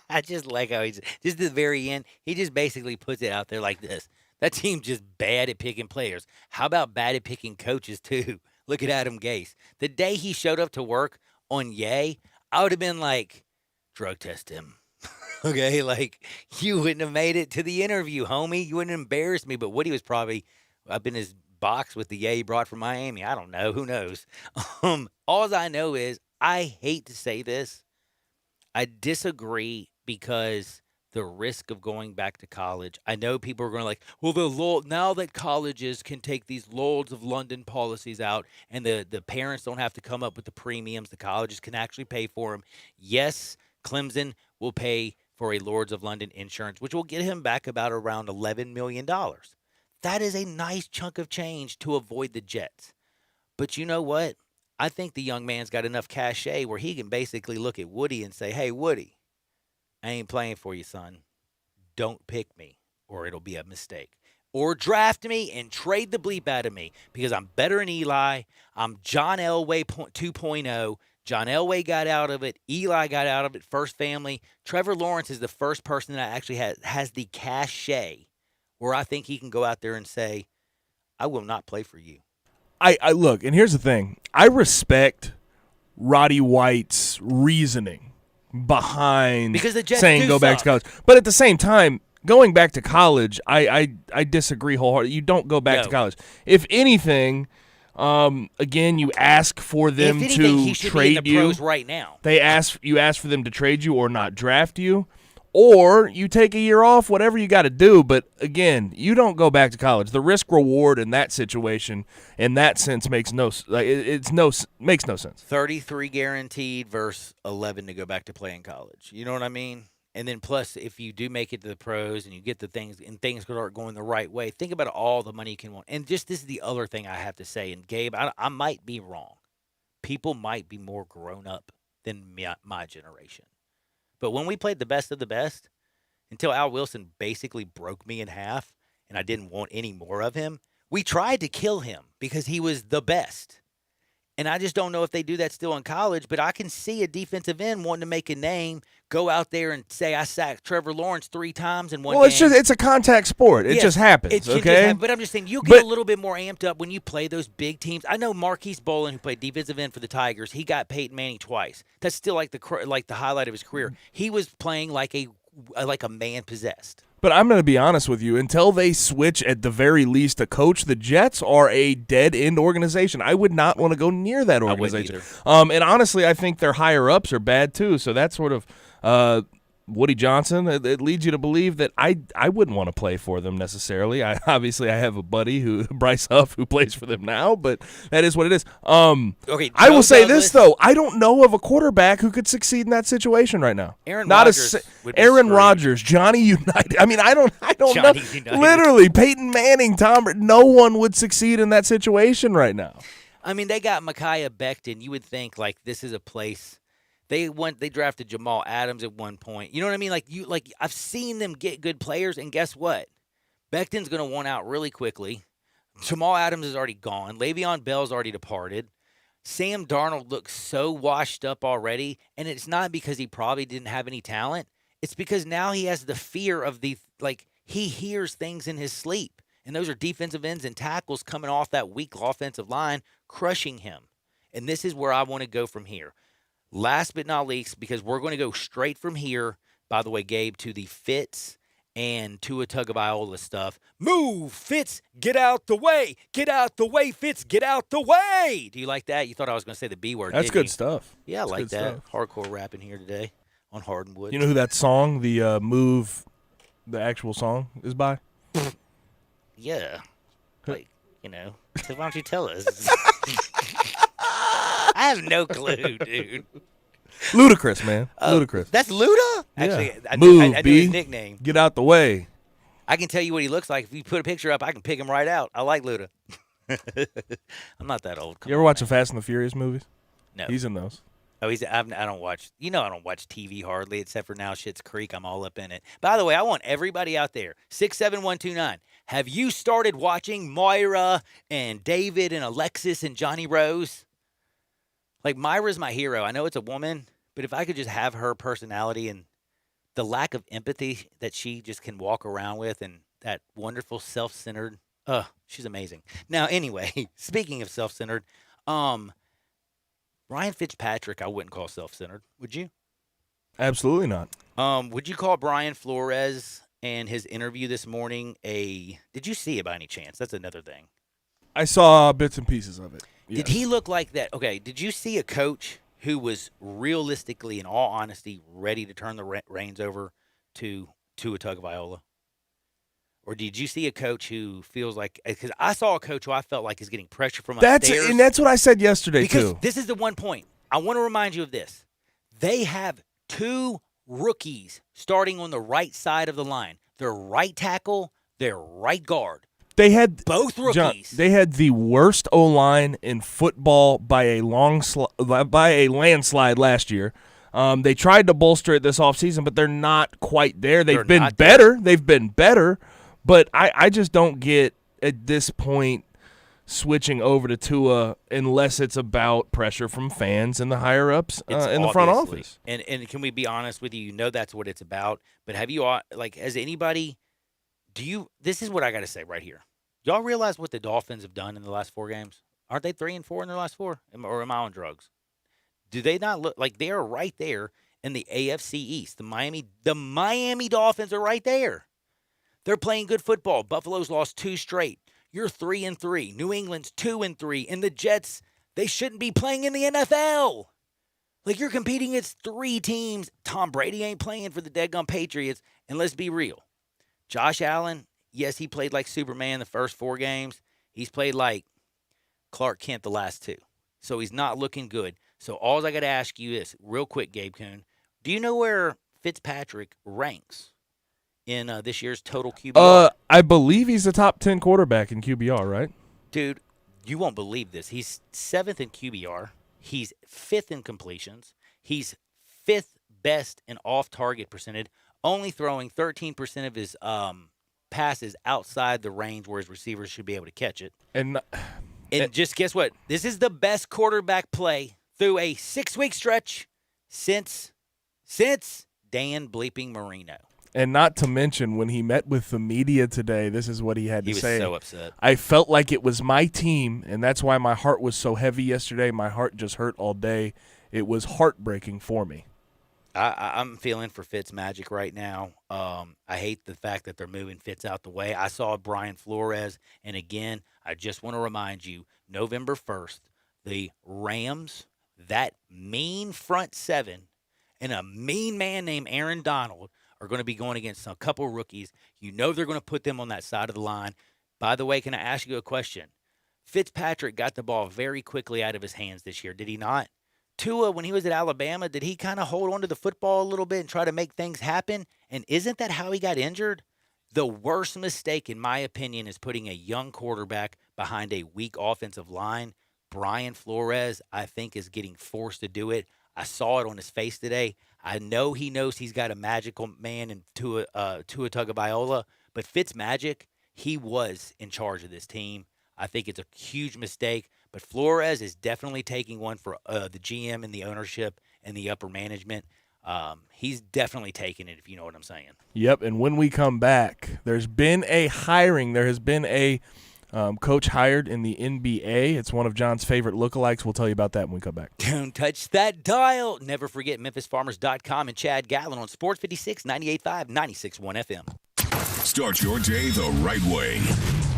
I just like how he's just at the very end. He just basically puts it out there like this. That team's just bad at picking players. How about bad at picking coaches too? Look at Adam Gase. The day he showed up to work on Ye, I would have been like, drug test him. Okay, like you wouldn't have made it to the interview, homie. You wouldn't embarrass me. But Woody was probably up in his box with the Ye he brought from Miami. I don't know. Who knows? All I know is I hate to say this. I disagree because the risk of going back to college. I know people are going to like, well, now that colleges can take these Lords of London policies out and the parents don't have to come up with the premiums, the colleges can actually pay for them. Yes, Clemson will pay for a Lords of London insurance, which will get him back about around $11 million. That is a nice chunk of change to avoid the Jets. But you know what? I think the young man's got enough cachet where he can basically look at Woody and say, hey, Woody, I ain't playing for you, son. Don't pick me, or it'll be a mistake. Or draft me and trade the bleep out of me because I'm better than Eli. I'm John Elway 2.0. John Elway got out of it. Eli got out of it. First family. Trevor Lawrence is the first person that actually has the cachet where I think he can go out there and say, I will not play for you. I look, and here's the thing. I respect Roddy White's reasoning behind because the Jets saying go back to college. But at the same time, going back to college, I disagree wholeheartedly. You don't go back to college. If anything, again, you ask for them if anything, to he should trade be in the you pros right now. You ask for them to trade you or not draft you. Or you take a year off, whatever you got to do. But, again, you don't go back to college. The risk-reward in that situation, in that sense, makes no sense. 33 guaranteed versus 11 to go back to play in college. You know what I mean? And then plus, if you do make it to the pros and you get the things and things start going the right way, think about all the money you can want. And just this is the other thing I have to say. And, Gabe, I might be wrong. People might be more grown up than my generation. But when we played the best of the best, until Al Wilson basically broke me in half and I didn't want any more of him, we tried to kill him because he was the best. And I just don't know if they do that still in college, but I can see a defensive end wanting to make a name, go out there and say, I sacked Trevor Lawrence 3 times in one game. Well, it's a contact sport. It just happens, okay? But I'm just saying, you get a little bit more amped up when you play those big teams. I know Marquise Bolin, who played defensive end for the Tigers, he got Peyton Manning twice. That's still like the highlight of his career. He was playing like a man possessed. But I'm going to be honest with you. Until they switch at the very least a coach, the Jets are a dead-end organization. I would not want to go near that organization. And honestly, I think their higher-ups are bad too. So that's sort of Woody Johnson. It leads you to believe that I wouldn't want to play for them necessarily. I have a buddy, Bryce Huff, who plays for them now, but that is what it is. Okay, I will say this, though. I don't know of a quarterback who could succeed in that situation right now. Aaron Rodgers, Johnny United. I mean, I don't Johnny know. United. Literally, Peyton Manning, no one would succeed in that situation right now. I mean, they got Micaiah Becton. You would think, like, this is a place. They drafted Jamal Adams at one point. You know what I mean? Like I've seen them get good players, and guess what? Becton's going to want out really quickly. Jamal Adams is already gone. Le'Veon Bell's already departed. Sam Darnold looks so washed up already, and it's not because he probably didn't have any talent. It's because now he has the fear of he hears things in his sleep, and those are defensive ends and tackles coming off that weak offensive line, crushing him. And this is where I want to go from here. Last but not least, because we're going to go straight from here, by the way, Gabe, to the Fitz and Tua Tagovailoa stuff. Move, Fitz, get out the way. Get out the way, Fitz, get out the way. Do you like that? You thought I was going to say the B word, That's didn't good you? stuff. Yeah, That's I like good that. stuff. Hardcore rapping here today on Hardwood. You know who that song, the Move, the actual song, is by? Yeah. So why don't you tell us? I have no clue, dude. Ludacris, man. Ludacris. That's Luda? Yeah. Actually, I Move, knew B. his nickname. Get out the way. I can tell you what he looks like. If you put a picture up, I can pick him right out. I like Luda. I'm not that old. You ever watch the Fast and the Furious movies? No. He's in those. Oh, I don't watch. I don't watch TV hardly, except for now Schitt's Creek. I'm all up in it. By the way, I want everybody out there. 67129. Have you started watching Moira and David and Alexis and Johnny Rose? Like, Myra's my hero. I know it's a woman, but if I could just have her personality and the lack of empathy that she just can walk around with, and that wonderful self-centered. She's amazing. Now, anyway, speaking of self-centered, Ryan Fitzpatrick, I wouldn't call self-centered. Would you? Absolutely not. Would you call Brian Flores and his interview this morning did you see it by any chance? That's another thing. I saw bits and pieces of it. Yes. Did he look like that? Okay, did you see a coach who was realistically, in all honesty, ready to turn the reins over to Tua Tagovailoa? Or did you see a coach who feels like – because I saw a coach who I felt like is getting pressure from upstairs. And that's what I said yesterday, because too. This is the one point. I want to remind you of this. They have 2 rookies starting on the right side of the line. Their right tackle, their right guard. They had both rookies. John, they had the worst O-line in football by a landslide last year. They tried to bolster it this offseason, but they're not quite there. They've been better. They've been better. But I just don't get, at this point, switching over to Tua unless it's about pressure from fans and the higher-ups in the front office. And can we be honest with you? You know that's what it's about. But have you, has anybody – this is what I got to say right here. Y'all realize what the Dolphins have done in the last 4 games? Aren't they 3-4 in their last 4? Or am I on drugs? Do they not look like they are right there in the AFC East? The Miami Dolphins are right there. They're playing good football. Buffalo's lost 2 straight. You're 3-3. New England's 2-3. And the Jets, they shouldn't be playing in the NFL. Like, you're competing against 3 teams. Tom Brady ain't playing for the daggone Patriots. And let's be real. Josh Allen, yes, he played like Superman the first 4 games. He's played like Clark Kent the last 2. So he's not looking good. So all I got to ask you is, real quick, Gabe Kuhn, do you know where Fitzpatrick ranks in this year's total QBR? I believe he's the top 10 quarterback in QBR, right? Dude, you won't believe this. He's 7th in QBR. He's 5th in completions. He's 5th best in off-target percentage, only throwing 13% of his passes outside the range where his receivers should be able to catch it. And just guess what? This is the best quarterback play through a 6-week stretch since Dan bleeping Marino. And not to mention, when he met with the media today, this is what he had to say. He was so upset. I felt like it was my team, and that's why my heart was so heavy yesterday. My heart just hurt all day. It was heartbreaking for me. I'm feeling for Fitz magic right now. I hate the fact that they're moving Fitz out the way. I saw Brian Flores, and again, I just want to remind you, November 1st, the Rams, that mean front 7, and a mean man named Aaron Donald are going to be going against a couple rookies. You know they're going to put them on that side of the line. By the way, can I ask you a question? Fitzpatrick got the ball very quickly out of his hands this year, did he not? Tua, when he was at Alabama, did he kind of hold on to the football a little bit and try to make things happen? And isn't that how he got injured? The worst mistake, in my opinion, is putting a young quarterback behind a weak offensive line. Brian Flores, I think, is getting forced to do it. I saw it on his face today. I know he knows he's got a magical man in Tua Tagovailoa, but Fitzmagic, he was in charge of this team. I think it's a huge mistake, but Flores is definitely taking one for the GM and the ownership and the upper management. He's definitely taking it, if you know what I'm saying. Yep, and when we come back, there's been a hiring. There has been a coach hired in the NBA. It's one of John's favorite lookalikes. We'll tell you about that when we come back. Don't touch that dial. Never forget MemphisFarmers.com and Chad Gallon on Sports 56, 98.5, 96.1 FM. Start your day the right way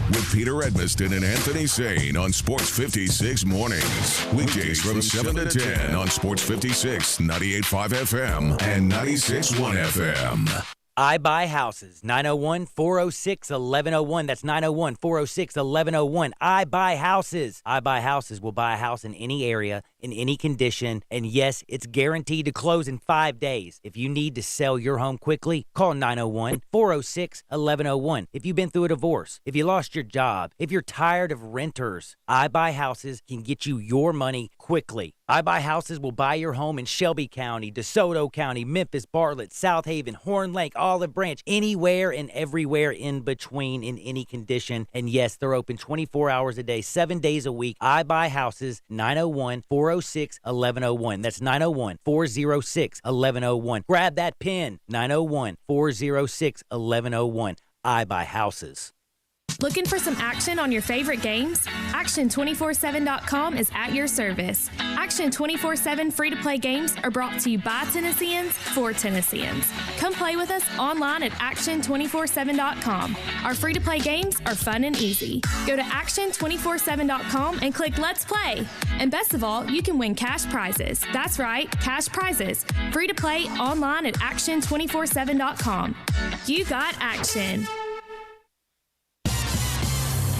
with Peter Edmiston and Anthony Sane on Sports 56 mornings. Weekdays from 7 to 10 on Sports 56, 98.5 FM and 96.1 FM. I Buy Houses, 901-406-1101. That's 901-406-1101. I Buy Houses. I Buy Houses will buy a house in any area, in any condition, and yes, it's guaranteed to close in 5 days. If you need to sell your home quickly, call 901-406-1101. If you've been through a divorce, if you lost your job, if you're tired of renters, I Buy Houses can get you your money quickly. I Buy Houses will buy your home in Shelby County, DeSoto County, Memphis, Bartlett, South Haven, Horn Lake, Olive Branch, anywhere and everywhere in between in any condition. And yes, they're open 24 hours a day, 7 days a week. I Buy Houses, 901-406-1101. That's 901-406-1101. Grab that pen, 901-406-1101. I Buy Houses. Looking for some action on your favorite games? Action247.com is at your service. Action 24/7 free-to-play games are brought to you by Tennesseans for Tennesseans. Come play with us online at Action247.com. Our free-to-play games are fun and easy. Go to Action247.com and click Let's Play. And best of all, you can win cash prizes. That's right, cash prizes. Free to play online at Action247.com. You got action.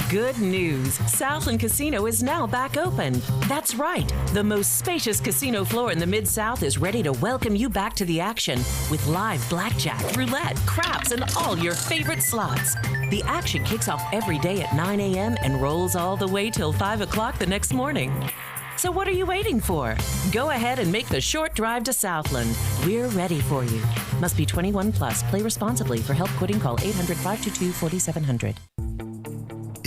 Good news. Southland Casino is now back open. That's right. The most spacious casino floor in the Mid-South is ready to welcome you back to the action with live blackjack, roulette, craps, and all your favorite slots. The action kicks off every day at 9 a.m. and rolls all the way till 5 o'clock the next morning. So what are you waiting for? Go ahead and make the short drive to Southland. We're ready for you. Must be 21 plus. Play responsibly. For help quitting, call 800-522-4700.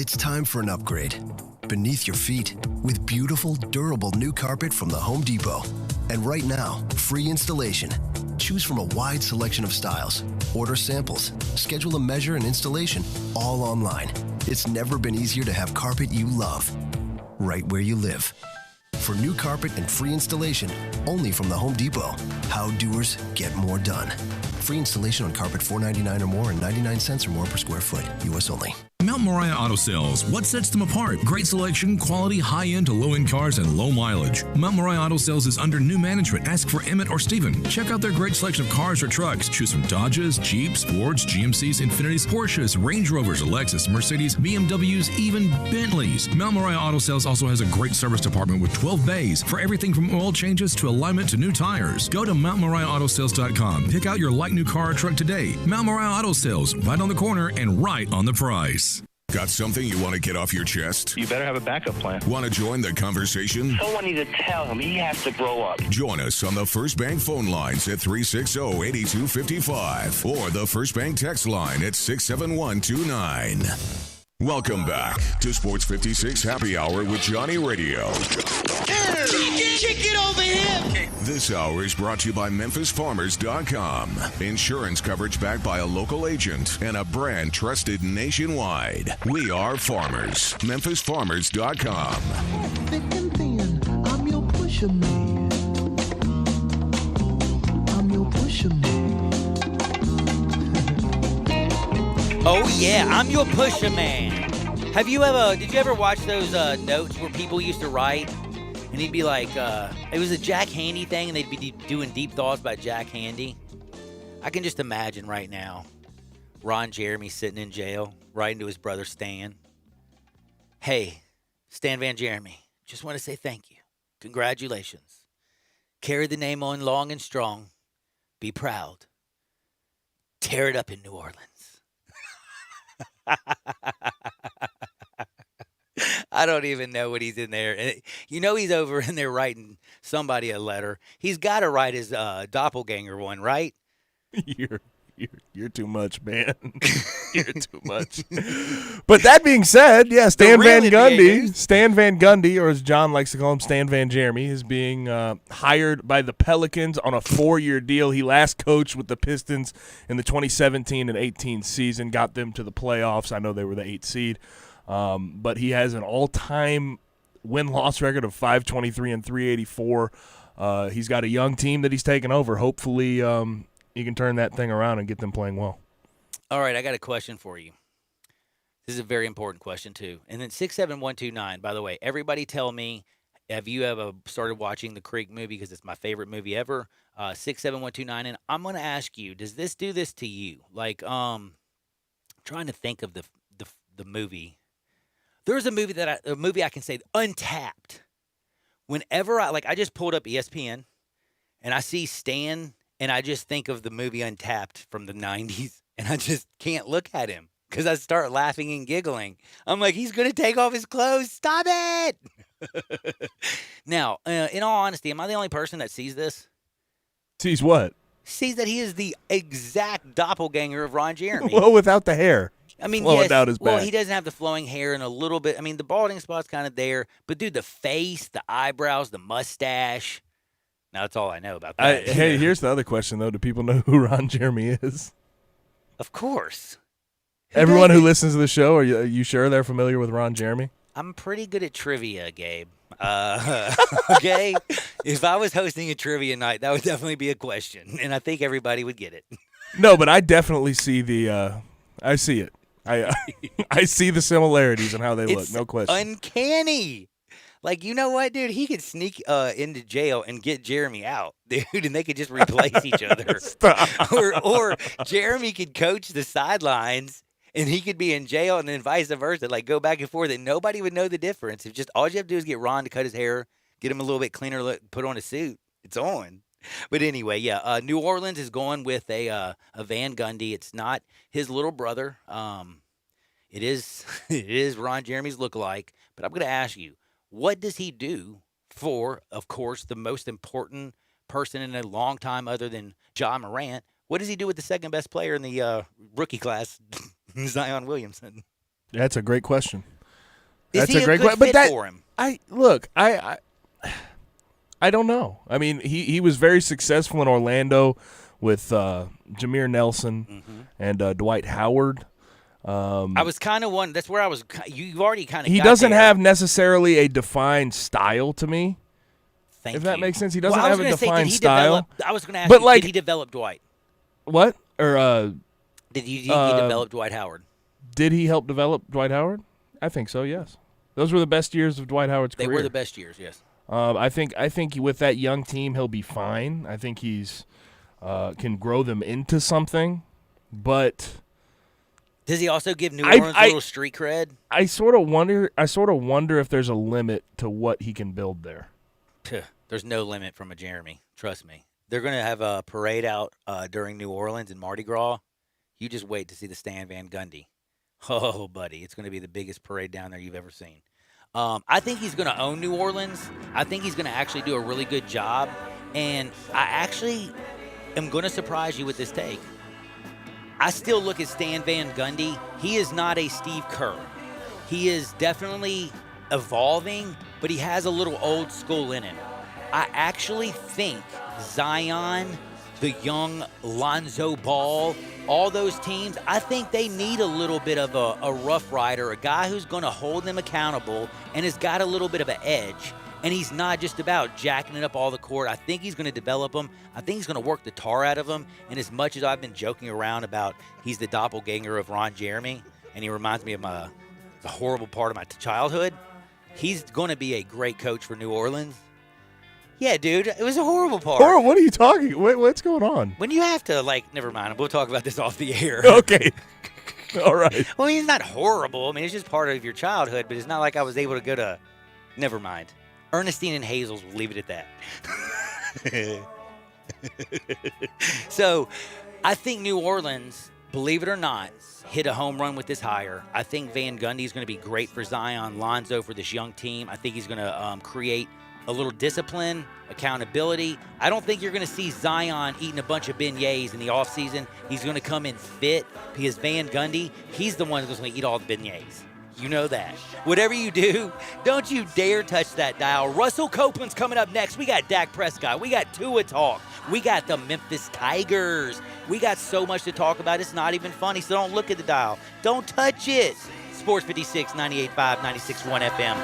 It's time for an upgrade. Beneath your feet, with beautiful, durable new carpet from the Home Depot. And right now, free installation. Choose from a wide selection of styles. Order samples. Schedule a measure and installation, all online. It's never been easier to have carpet you love, right where you live. For new carpet and free installation, only from the Home Depot. How doers get more done. Free installation on carpet $4.99 or more and 99 cents or more per square foot. U.S. only. Mount Moriah Auto Sales. What sets them apart? Great selection, quality, high-end to low-end cars, and low mileage. Mount Moriah Auto Sales is under new management. Ask for Emmett or Steven. Check out their great selection of cars or trucks. Choose from Dodges, Jeeps, Fords, GMCs, Infinitis, Porsches, Range Rovers, Lexus, Mercedes, BMWs, even Bentleys. Mount Moriah Auto Sales also has a great service department with 12 bays for everything from oil changes to alignment to new tires. Go to MountMoriahAutoSales.com. Pick out your like new car or truck today. Mount Moriah Auto Sales, right on the corner and right on the price. Got something you want to get off your chest? You better have a backup plan. Want to join the conversation? Someone needs to tell him he has to grow up. Join us on the First Bank phone lines at 360-8255 or the First Bank text line at 67129. Welcome back to Sports 56 Happy Hour with Johnny Radio. Kick it over here. This hour is brought to you by MemphisFarmers.com. Insurance coverage backed by a local agent and a brand trusted nationwide. We are farmers. MemphisFarmers.com. Thick and thin, I'm your pusher man. I'm your pusher man. Oh yeah, I'm your pusher man. Did you ever watch those notes where people used to write? And he'd be like, it was a Jack Handy thing, and they'd be doing deep thoughts by Jack Handy. I can just imagine right now Ron Jeremy sitting in jail, writing to his brother Stan. Hey, Stan Van Jeremy, just want to say thank you. Congratulations. Carry the name on long and strong. Be proud. Tear it up in New Orleans. I don't even know what he's in there. You know he's over in there writing somebody a letter. He's got to write his doppelganger one, right? You're too much, man. You're too much. But that being said, yeah, Stan Van Gundy, or as John likes to call him, Stan Van Jeremy, is being hired by the Pelicans on a 4-year deal. He last coached with the Pistons in the 2017 and 18 season, got them to the playoffs. I know they were the 8th seed. But he has an all-time win-loss record of 523 and 384. He's got a young team that he's taken over. Hopefully he can turn that thing around and get them playing well. All right, I got a question for you. This is a very important question, too. And then 67129, by the way, everybody tell me, have you ever started watching the Creek movie? Because it's my favorite movie ever. 67129, and I'm going to ask you, does this do this to you? Like, trying to think of the movie. There's a movie I can say, Untapped. Whenever I just pulled up ESPN and I see Stan and I just think of the movie Untapped from the 90s and I just can't look at him because I start laughing and giggling. I'm like, he's going to take off his clothes. Stop it. Now, in all honesty, am I the only person that sees this? Sees what? sees that he is the exact doppelganger of Ron Jeremy. Well, without the hair. I mean, flowing yes, down his well, back. he doesn't have the flowing hair and a little bit. I mean, the balding spot's kind of there. But, dude, the face, the eyebrows, the mustache. Now, that's all I know about that. Hey, here's the other question, though. Do people know who Ron Jeremy is? Of course. Everyone who listens to the show, are you sure they're familiar with Ron Jeremy? I'm pretty good at trivia, Gabe. Okay? If I was hosting a trivia night, that would definitely be a question. And I think everybody would get it. No, but I definitely see I see it. I see the similarities in how they look, no question. Uncanny. Like, you know what, dude? He could sneak into jail and get Jeremy out, dude, and they could just replace each other. Or Jeremy could coach the sidelines, and he could be in jail, and then vice versa, like go back and forth, and nobody would know the difference. If just all you have to do is get Ron to cut his hair, get him a little bit cleaner look, put on a suit, it's on. But anyway, yeah, New Orleans is going with a Van Gundy. It's not his little brother. It is Ron Jeremy's lookalike. But I'm going to ask you, what does he do for, of course, the most important person in a long time other than John Morant? What does he do with the second best player in the rookie class, Zion Williamson? That's a great question. Is he a good fit for him? I don't know. I mean, he was very successful in Orlando with Jameer Nelson and Dwight Howard. I was kind of one. That's where I was. You've already kind of. He doesn't have necessarily a defined style to me. If that makes sense, he doesn't have a defined style. I was going to ask you, did he develop Dwight? What? Or did he develop Dwight Howard? Did he help develop Dwight Howard? I think so. Yes. Those were the best years of Dwight Howard's career. They were the best years. Yes. I think with that young team, he'll be fine. I think he's can grow them into something, but does he also give New Orleans a little street cred? I sort of wonder if there's a limit to what he can build there. There's no limit from a Jeremy. Trust me. They're going to have a parade out during New Orleans and Mardi Gras. You just wait to see the Stan Van Gundy. Oh, buddy, it's going to be the biggest parade down there you've ever seen. I think he's going to own New Orleans. I think he's going to actually do a really good job. And I actually am going to surprise you with this take. I still look at Stan Van Gundy. He is not a Steve Kerr. He is definitely evolving, but he has a little old school in him. I actually think Zion, the young Lonzo Ball, all those teams, I think they need a little bit of a rough rider, a guy who's going to hold them accountable and has got a little bit of an edge. And he's not just about jacking it up all the court. I think he's going to develop them. I think he's going to work the tar out of them. And as much as I've been joking around about he's the doppelganger of Ron Jeremy, and he reminds me of the horrible part of my childhood, he's going to be a great coach for New Orleans. Yeah, dude, it was a horrible part. Horrible? What are you talking? What's going on? When you have to, never mind. We'll talk about this off the air. Okay. All right. Well, he's not horrible. I mean, it's just part of your childhood, but it's not like I was able to go to, never mind. Ernestine and Hazel's, we'll leave it at that. So, I think New Orleans, believe it or not, hit a home run with this hire. I think Van Gundy is going to be great for Zion, Lonzo, for this young team. I think he's going to create a little discipline, accountability. I don't think you're going to see Zion eating a bunch of beignets in the offseason. He's going to come in fit because Van Gundy, he's the one who's going to eat all the beignets. You know that. Whatever you do, don't you dare touch that dial. Russell Copeland's coming up next. We got Dak Prescott. We got Tua talk. We got the Memphis Tigers. We got so much to talk about. It's not even funny, so don't look at the dial. Don't touch it. Sports 56, 98.5, 96.1 FM.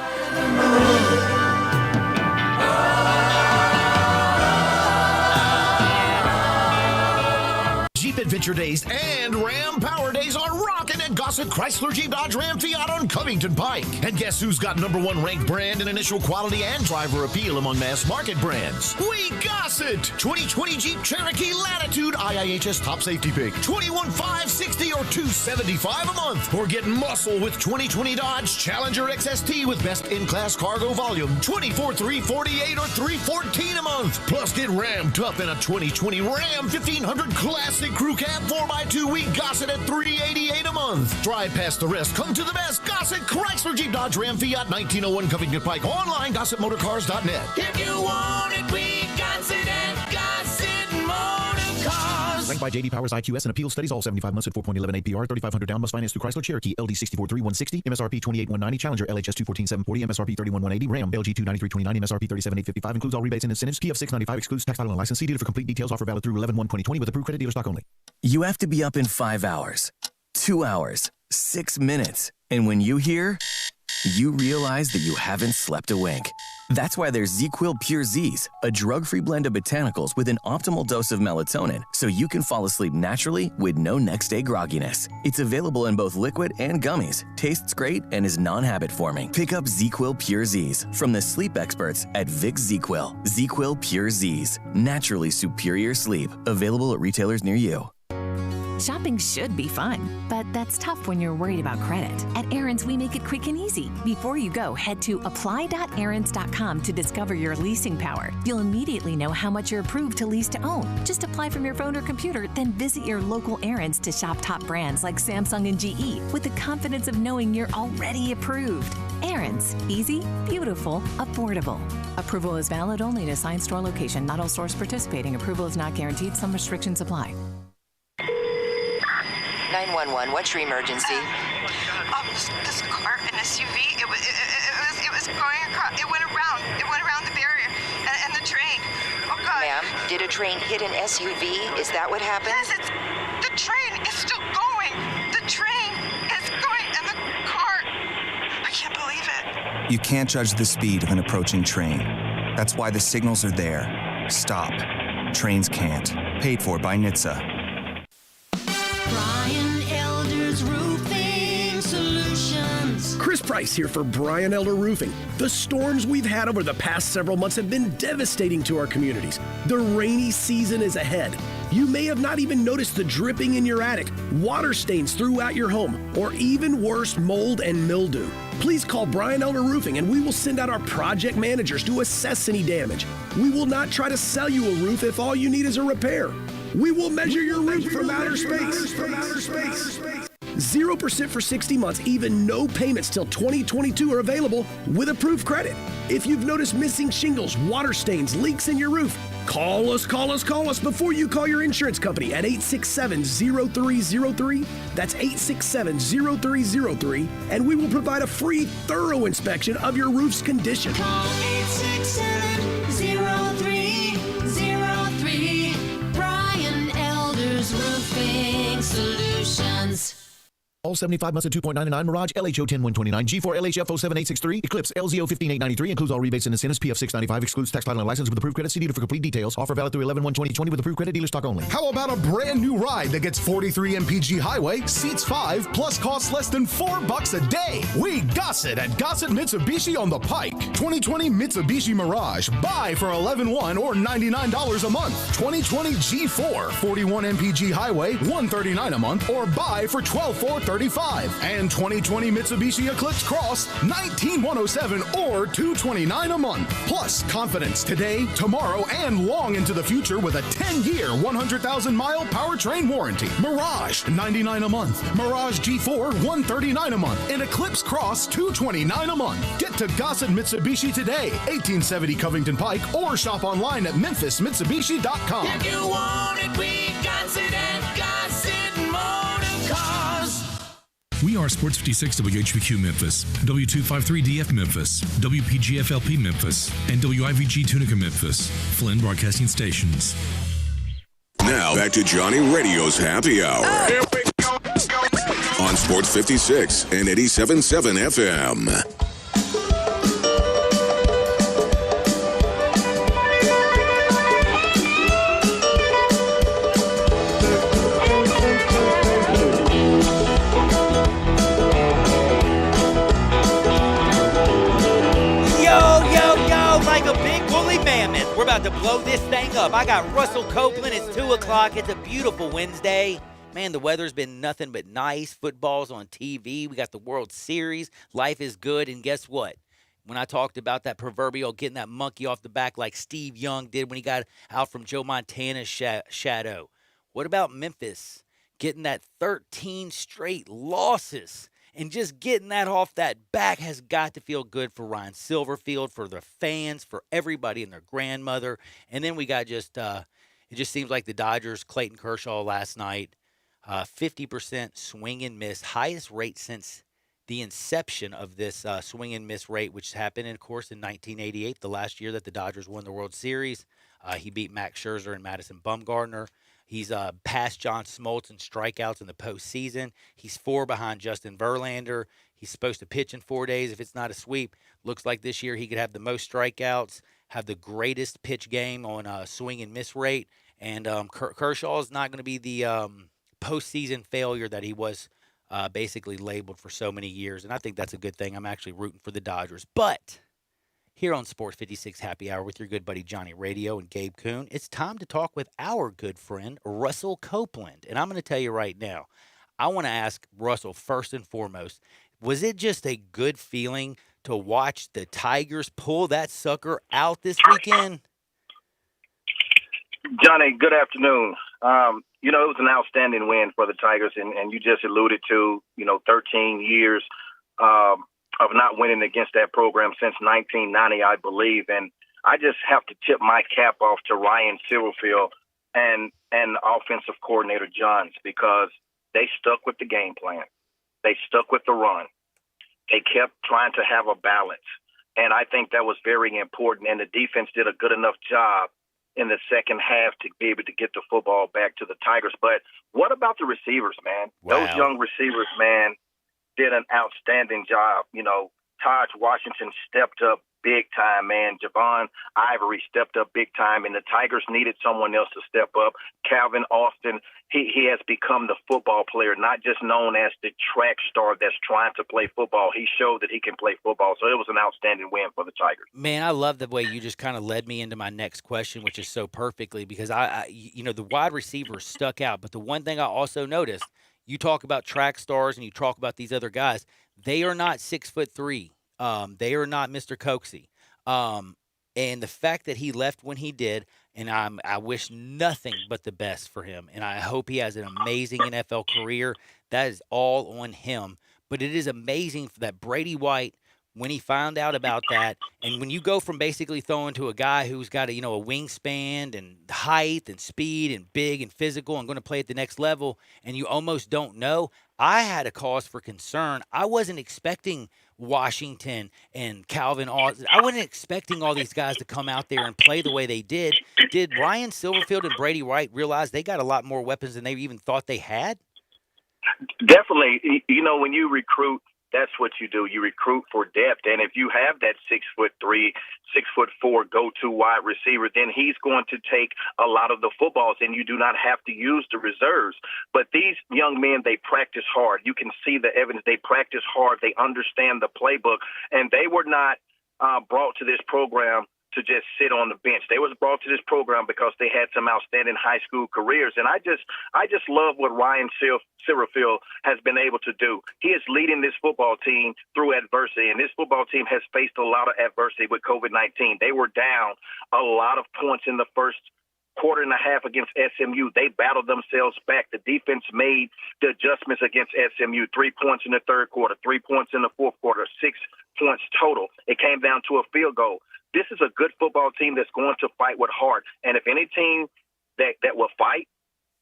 Jeep Adventure Days and Ram Power Days are rocking at Gossett Chrysler Jeep Dodge Ram Fiat on Covington Pike. And guess who's got #1 ranked brand in initial quality and driver appeal among mass market brands? We Gossett! 2020 Jeep Cherokee Latitude IIHS top safety pick. $21,560 or $275 a month. Or get muscle with 2020 Dodge Challenger XST with best in-class cargo volume. $24,348 or $314 a month. Plus get rammed up in a 2020 Ram 1500 Classic Crew Cab 4x2. We Gossett at $388 a month. Drive past the rest. Come to the best. Gossett Chrysler Jeep Dodge Ram Fiat 1901 Covington Pike. Online, GossettMotorCars.net. If you want it, we got it at Gossett Motor Cars. Ranked by J.D. Powers IQS and Appeal Studies, all 75 months at 4.11 APR, 3,500 down, must finance through Chrysler Cherokee, LD 643160, MSRP 28,190, Challenger LHS 214,740, MSRP 31,180, Ram LG 29329, MSRP 37,855, includes all rebates and incentives, PF 695, excludes tax title and license. See dealer for complete details. Offer valid through 11/1/2020 with approved credit dealer stock only. You have to be up in 5 hours, 2 hours, 6 minutes. And when you hear, you realize that you haven't slept a wink. That's why there's ZzzQuil Pure Z's, a drug-free blend of botanicals with an optimal dose of melatonin, so you can fall asleep naturally with no next-day grogginess. It's available in both liquid and gummies, tastes great, and is non-habit forming. Pick up ZzzQuil Pure Z's from the sleep experts at Vicks ZzzQuil. ZzzQuil Pure Z's, naturally superior sleep. Available at retailers near you. Shopping should be fun, but that's tough when you're worried about credit. At Aaron's, we make it quick and easy. Before you go, head to apply.aarons.com to discover your leasing power. You'll immediately know how much you're approved to lease to own. Just apply from your phone or computer, then visit your local Aaron's to shop top brands like Samsung and GE with the confidence of knowing you're already approved. Aaron's, easy, beautiful, affordable. Approval is valid only at assigned store location. Not all stores participating. Approval is not guaranteed. Some restrictions apply. 911, what's your emergency? This car, an SUV, it was going across, it went around the barrier and the train. Oh God. Ma'am, did a train hit an SUV? Is that what happened? Yes, the train is still going. The train is going and the car, I can't believe it. You can't judge the speed of an approaching train. That's why the signals are there. Stop. Trains can't. Paid for by NHTSA. Brian Elder's Roofing Solutions. Chris Price here for Brian Elder Roofing. The storms we've had over the past several months have been devastating to our communities. The rainy season is ahead. You may have not even noticed the dripping in your attic, water stains throughout your home, or even worse, mold and mildew. Please call Brian Elder Roofing and we will send out our project managers to assess any damage. We will not try to sell you a roof if all you need is a repair. We will measure your roof from outer space. 0% for 60 months, even no payments till 2022 are available with approved credit. If you've noticed missing shingles, water stains, leaks in your roof, call us before you call your insurance company at 867-0303. That's 867-0303, and we will provide a free, thorough inspection of your roof's condition. Call 867-0303. Brian Elder's Roofing Solutions. All 75 months at 2.99, Mirage LHO 10129, G4 LHF 07863, Eclipse LZO 15893, includes all rebates and incentives, PF 695, excludes tax title and license with approved credit. See dealer for complete details. Offer valid through 11/1/2020 with approved credit dealer stock only. How about a brand new ride that gets 43 mpg highway, seats 5, plus costs less than $4 a day? We Gossett at Gossett Mitsubishi on the Pike. 2020 Mitsubishi Mirage, buy for $11,100 or $99 a month. 2020 G4, 41 mpg highway, $139 a month, or buy for $12,435. And 2020 Mitsubishi Eclipse Cross, $19,107 or $229 a month. Plus confidence today, tomorrow, and long into the future with a 10-year, 100,000-mile powertrain warranty. Mirage, $99 a month. Mirage G4, $139 a month. And Eclipse Cross, $229 a month. Get to Gossett Mitsubishi today, 1870 Covington Pike, or shop online at memphismitsubishi.com. If you want it, we got it at Gossett Motor Cars. We are Sports 56 WHBQ Memphis, W253DF Memphis, WPGFLP Memphis, and WIVG Tunica Memphis, Flynn Broadcasting Stations. Now back to Johnny Radio's Happy Hour. Here we go. On Sports 56 and 87.7 FM. Like a big woolly mammoth. We're about to blow this thing up. I got Russell Copeland. It's 2 o'clock. It's a beautiful Wednesday. Man, the weather's been nothing but nice. Football's on TV. We got the World Series. Life is good. And guess what? When I talked about that proverbial getting that monkey off the back like Steve Young did when he got out from Joe Montana's shadow. What about Memphis getting that 13 straight losses? And just getting that off that back has got to feel good for Ryan Silverfield, for the fans, for everybody and their grandmother. And then we got just, it It just seems like the Dodgers, Clayton Kershaw last night, 50% swing and miss, highest rate since the inception of this swing and miss rate, which happened, of course, in 1988, the last year that the Dodgers won the World Series. He beat Max Scherzer and Madison Bumgarner. He's passed John Smoltz in strikeouts in the postseason. He's 4 behind Justin Verlander. He's supposed to pitch in 4 days if it's not a sweep. Looks like this year he could have the most strikeouts, have the greatest pitch game on swing and miss rate. And Kershaw is not going to be the postseason failure that he was basically labeled for so many years. And I think that's a good thing. I'm actually rooting for the Dodgers. But here on Sports 56 Happy Hour with your good buddy Johnny Radio and Gabe Kuhn, it's time to talk with our good friend Russell Copeland. And I'm going to tell you right now, I want to ask Russell first and foremost, was it just a good feeling to watch the Tigers pull that sucker out this weekend? Johnny, good afternoon. It was an outstanding win for the Tigers, and you just alluded to, 13 years of not winning against that program since 1990, I believe. And I just have to tip my cap off to Ryan Silverfield and offensive coordinator Johns, because they stuck with the game plan. They stuck with the run. They kept trying to have a balance. And I think that was very important. And the defense did a good enough job in the second half to be able to get the football back to the Tigers. But what about the receivers, man? Wow. Those young receivers, man, did an outstanding job. Taj Washington stepped up big time, man. Javon Ivory stepped up big time, and the Tigers needed someone else to step up. Calvin Austin, he has become the football player, not just known as the track star that's trying to play football. He showed that he can play football, so it was an outstanding win for the Tigers. Man, I love the way you just kind of led me into my next question, which is so perfectly, because the wide receivers stuck out. But the one thing I also noticed, you talk about track stars and you talk about these other guys, they are not 6'3". They are not Mr. Coxey. And the fact that he left when he did, and I wish nothing but the best for him. And I hope he has an amazing NFL career. That is all on him. But it is amazing that Brady White, when he found out about that, and when you go from basically throwing to a guy who's got a wingspan and height and speed and big and physical and going to play at the next level, and you almost don't know, I had a cause for concern. I wasn't expecting Washington and Calvin Austin. I wasn't expecting all these guys to come out there and play the way they did. Did Ryan Silverfield and Brady White realize they got a lot more weapons than they even thought they had? Definitely. When you recruit, that's what you do. You recruit for depth. And if you have that 6'3", 6'4" go-to wide receiver, then he's going to take a lot of the footballs, and you do not have to use the reserves. But these young men, they practice hard. You can see the evidence. They practice hard. They understand the playbook. And they were not brought to this program to just sit on the bench. They was brought to this program because they had some outstanding high school careers. And I just love what Ryan Silverfield has been able to do. He is leading this football team through adversity, and this football team has faced a lot of adversity with COVID-19. They were down a lot of points in the first quarter and a half against SMU. They battled themselves back. The defense made the adjustments against SMU. 3 points in the third quarter, 3 points in the fourth quarter, 6 points total. It came down to a field goal. This is a good football team that's going to fight with heart. And if any team that will fight,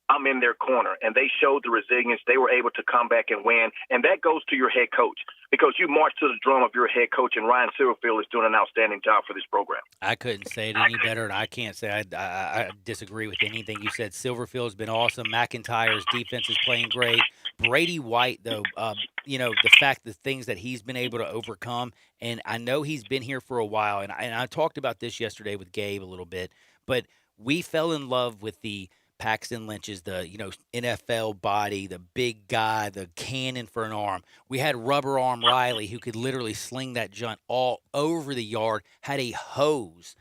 I'm in their corner. And they showed the resilience. They were able to come back and win. And that goes to your head coach, because you march to the drum of your head coach, and Ryan Silverfield is doing an outstanding job for this program. I couldn't say it any better, and I can't say I disagree with anything you said. Silverfield's been awesome. McIntyre's defense is playing great. Brady White, though, the fact, the things that he's been able to overcome, and I know he's been here for a while, and I talked about this yesterday with Gabe a little bit, but we fell in love with the Paxton Lynch's, the NFL body, the big guy, the cannon for an arm. We had Rubber Arm Riley, who could literally sling that joint all over the yard, had a hose.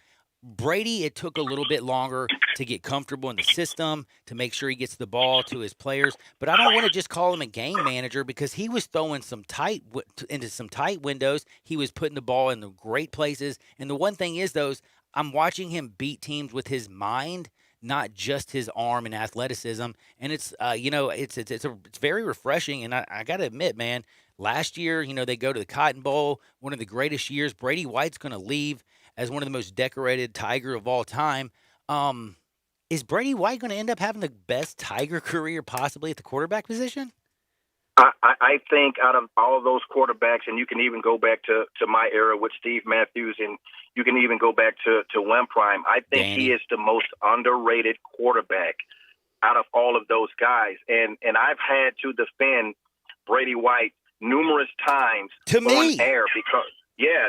Brady, it took a little bit longer to get comfortable in the system, to make sure he gets the ball to his players. But I don't want to just call him a game manager, because he was throwing into some tight windows. He was putting the ball in the great places. And the one thing is, I'm watching him beat teams with his mind, not just his arm and athleticism. And it's it's very refreshing. And I got to admit, man, last year, they go to the Cotton Bowl, one of the greatest years. Brady White's going to leave as one of the most decorated Tiger of all time. is Brady White going to end up having the best Tiger career possibly at the quarterback position? I think out of all of those quarterbacks, and you can even go back to my era with Steve Matthews, and you can even go back to Wim Prime, I think Danny. he is the most underrated quarterback out of all of those guys. And I've had to defend Brady White numerous times on air because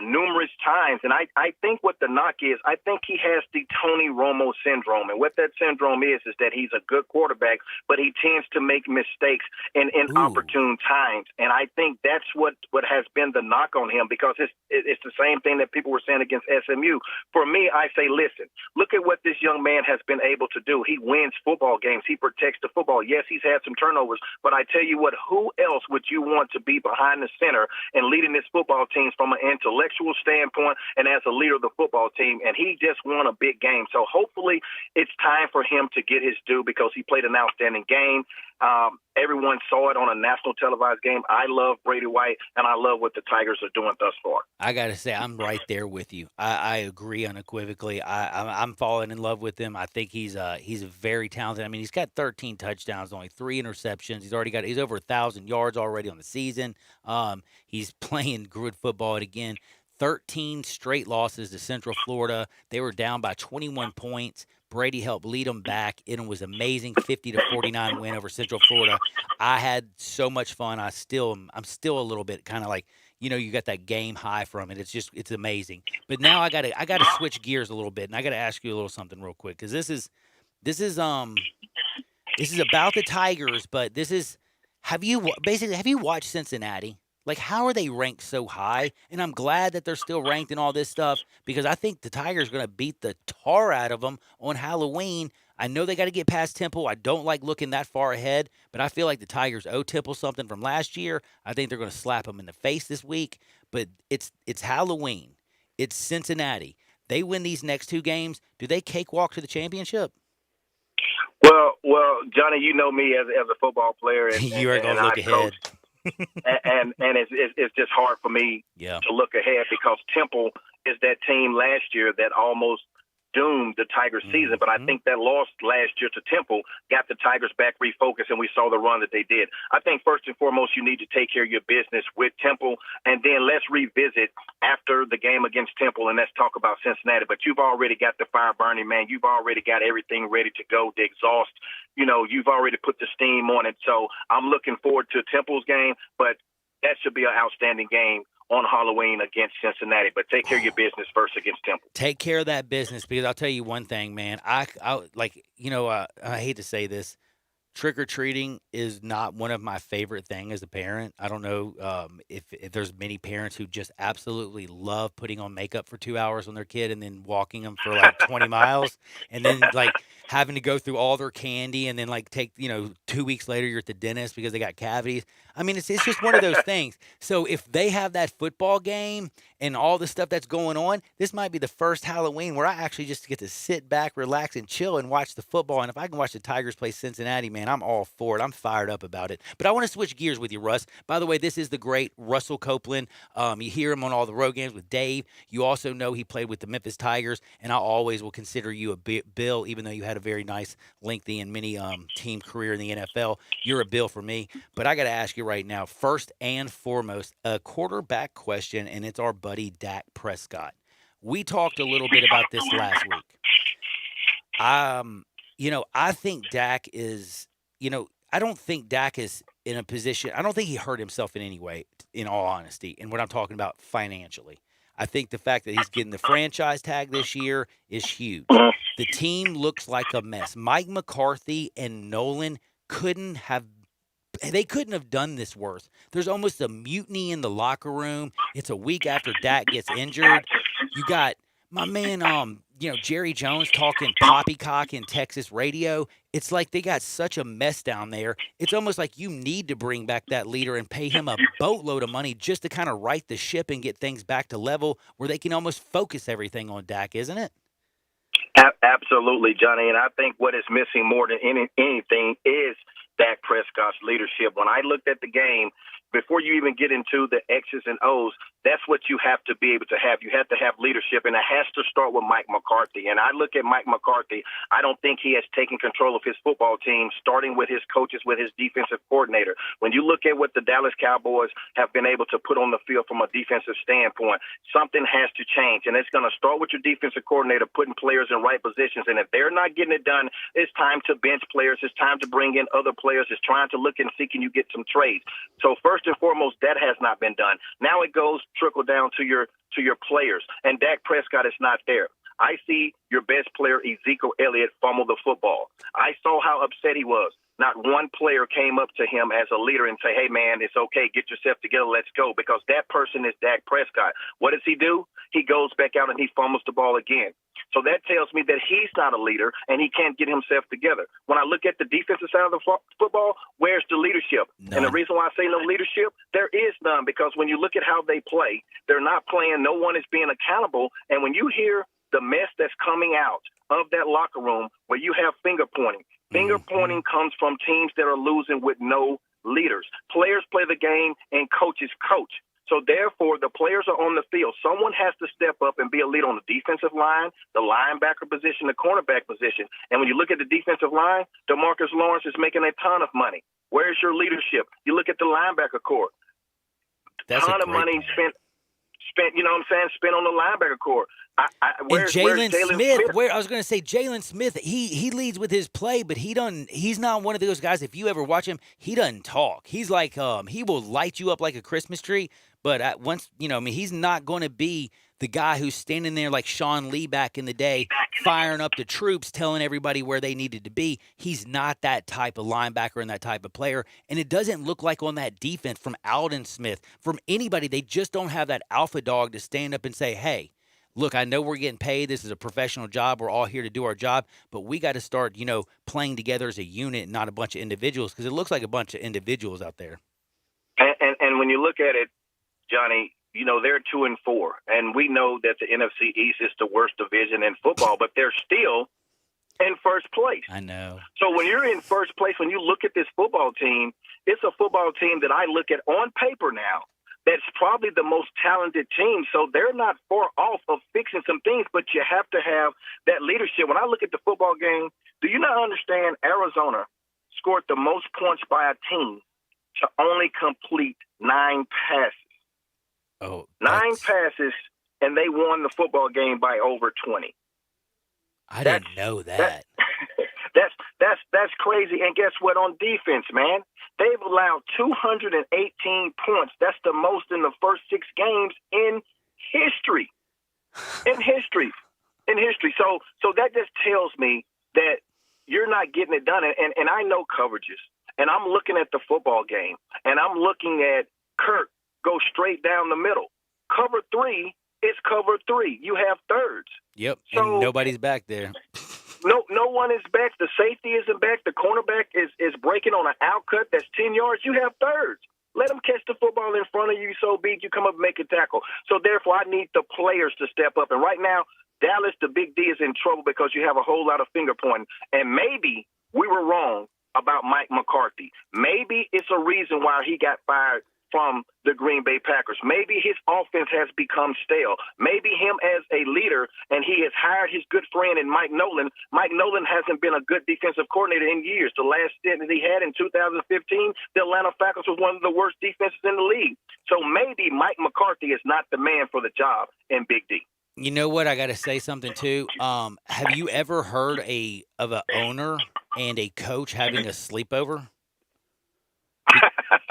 numerous times. And I think what the knock is, I think he has the Tony Romo syndrome. And what that syndrome is that he's a good quarterback, but he tends to make mistakes in inopportune times. And I think that's what has been the knock on him, because it's the same thing that people were saying against SMU. For me, I say, listen, look at what this young man has been able to do. He wins football games. He protects the football. Yes, he's had some turnovers, but I tell you what, who else would you want to be behind the center and leading this football team from an intellectual standpoint and as a leader of the football team? And he just won a big game. So hopefully it's time for him to get his due, because he played an outstanding game. Everyone saw it on a national televised game. I love Brady White, and I love what the Tigers are doing thus far. I got to say, I'm right there with you. I agree unequivocally. I'm falling in love with him. I think he's very talented. I mean, he's got 13 touchdowns, only 3 interceptions. He's over 1,000 yards already on the season. He's playing good football again. 13 straight losses to Central Florida. They were down by 21 points. Brady helped lead them back. It was amazing, 50-49 win over Central Florida. I had so much fun. I'm still a little bit kind of like, you got that game high from it. It's amazing. But now I gotta switch gears a little bit, and I gotta ask you a little something real quick, because this is about the Tigers, but have you watched Cincinnati? Like, how are they ranked so high? And I'm glad that they're still ranked in all this stuff, because I think the Tigers are going to beat the tar out of them on Halloween. I know they got to get past Temple. I don't like looking that far ahead, but I feel like the Tigers owe Temple something from last year. I think they're going to slap them in the face this week. But it's Halloween. It's Cincinnati. They win these next 2 games. Do they cakewalk to the championship? Well, Johnny, you know me as a football player. And, you are going to look ahead. Coach. and it's just hard for me to look ahead, because Temple is that team last year that almost doomed the Tigers season. But I think that loss last year to Temple got the Tigers back refocused, and we saw the run that they did. I think first and foremost, you need to take care of your business with Temple, and then let's revisit after the game against Temple, and let's talk about Cincinnati. But you've already got the fire burning, man. You've already got everything ready to go. The exhaust, you've already put the steam on it. So I'm looking forward to Temple's game, but that should be an outstanding game on Halloween against Cincinnati. But take care of your business first against Temple. Take care of that business, because I'll tell you one thing, man. I hate to say this. Trick-or-treating is not one of my favorite things as a parent. I don't know if there's many parents who just absolutely love putting on makeup for 2 hours on their kid and then walking them for like 20 miles, and then like having to go through all their candy, and then like take 2 weeks later you're at the dentist because they got cavities. I mean, it's just one of those things. So if they have that football game and all the stuff that's going on, this might be the first Halloween where I actually just get to sit back, relax, and chill and watch the football. And if I can watch the Tigers play Cincinnati, man, I'm all for it. I'm fired up about it. But I want to switch gears with you, Russ. By the way, this is the great Russell Copeland. You hear him on all the road games with Dave. You also know he played with the Memphis Tigers, and I always will consider you a Bill, even though you had a very nice, lengthy, and many team career in the NFL. You're a Bill for me. But I got to ask you right now, first and foremost, a quarterback question, and it's our buddy Dak Prescott. We talked a little bit about this last week. I think Dak is, I don't think Dak is in a position, I don't think he hurt himself in any way, in all honesty, and what I'm talking about financially. I think the fact that he's getting the franchise tag this year is huge. The team looks like a mess. Mike McCarthy and Nolan couldn't have done this worse. There's almost a mutiny in the locker room. It's a week after Dak gets injured. You got my man, Jerry Jones talking poppycock in Texas radio. It's like they got such a mess down there. It's almost like you need to bring back that leader and pay him a boatload of money just to kind of right the ship and get things back to level where they can almost focus everything on Dak, isn't it? Absolutely, Johnny. And I think what is missing more than anything is Dak Prescott's leadership. When I looked at the game before you even get into the X's and O's, that's what you have to be able to have. You have to have leadership, and it has to start with Mike McCarthy. And I look at Mike McCarthy, I don't think he has taken control of his football team, starting with his coaches, with his defensive coordinator. When you look at what the Dallas Cowboys have been able to put on the field from a defensive standpoint, something has to change. And it's going to start with your defensive coordinator putting players in right positions. And if they're not getting it done, it's time to bench players. It's time to bring in other players. It's trying to look and see, can you get some trades? So first and foremost, that has not been done. Now it goes trickle down to your players. And Dak Prescott is not there. I see your best player, Ezekiel Elliott, fumble the football. I saw how upset he was. Not one player came up to him as a leader and say, hey, man, it's okay. Get yourself together. Let's go. Because that person is Dak Prescott. What does he do? He goes back out and he fumbles the ball again. So that tells me that he's not a leader and he can't get himself together. When I look at the defensive side of the football, where's the leadership? None. And the reason why I say no leadership, there is none. Because when you look at how they play, they're not playing. No one is being accountable. And when you hear the mess that's coming out of that locker room where you have finger pointing. Finger pointing comes from teams that are losing with no leaders. Players play the game and coaches coach. So therefore, the players are on the field. Someone has to step up and be a leader on the defensive line, the linebacker position, the cornerback position. And when you look at the defensive line, DeMarcus Lawrence is making a ton of money. Where's your leadership? You look at the linebacker corps. That's ton of money spent, you know what I'm saying, spent on the linebacker corps. And Jalen Smith, I was going to say Jalen Smith, he leads with his play, but he's not one of those guys, if you ever watch him, he doesn't talk. He's like, he will light you up like a Christmas tree, but he's not going to be the guy who's standing there like Sean Lee back in the day, firing up the troops, telling everybody where they needed to be. He's not that type of linebacker and that type of player, and it doesn't look like on that defense from Aldon Smith, from anybody, they just don't have that alpha dog to stand up and say, hey, look, I know we're getting paid. This is a professional job. We're all here to do our job, but we got to start, playing together as a unit, not a bunch of individuals, because it looks like a bunch of individuals out there. And when you look at it, Johnny, they're 2-4, and we know that the NFC East is the worst division in football, but they're still in first place. I know. So when you're in first place, when you look at this football team, it's a football team that I look at on paper now. That's probably the most talented team. So they're not far off of fixing some things, but you have to have that leadership. When I look at the football game, do you not understand Arizona scored the most points by a team to only complete 9 passes? Oh, 9 passes, and they won the football game by over 20. I didn't know that. That's crazy. And guess what? On defense, man, they've allowed 218 points. That's the most in the first 6 games in history. In history. So that just tells me that you're not getting it done. And I know coverages. And I'm looking at the football game. And I'm looking at Kirk go straight down the middle. Cover 3 is cover 3. You have thirds. Yep, and nobody's back there. No one is back. The safety isn't back. The cornerback is breaking on an outcut that's 10 yards. You have thirds. Let them catch the football in front of you so big you come up and make a tackle. So, therefore, I need the players to step up. And right now, Dallas, the Big D, is in trouble because you have a whole lot of finger pointing. And maybe we were wrong about Mike McCarthy. Maybe it's a reason why he got fired from the Green Bay Packers. Maybe his offense has become stale. Maybe him as a leader, and he has hired his good friend in Mike Nolan. Mike Nolan hasn't been a good defensive coordinator in years. The last stint that he had in 2015, the Atlanta Falcons was one of the worst defenses in the league. So maybe Mike McCarthy is not the man for the job in Big D. You know what? I got to say something, too. Have you ever heard of an owner and a coach having a sleepover?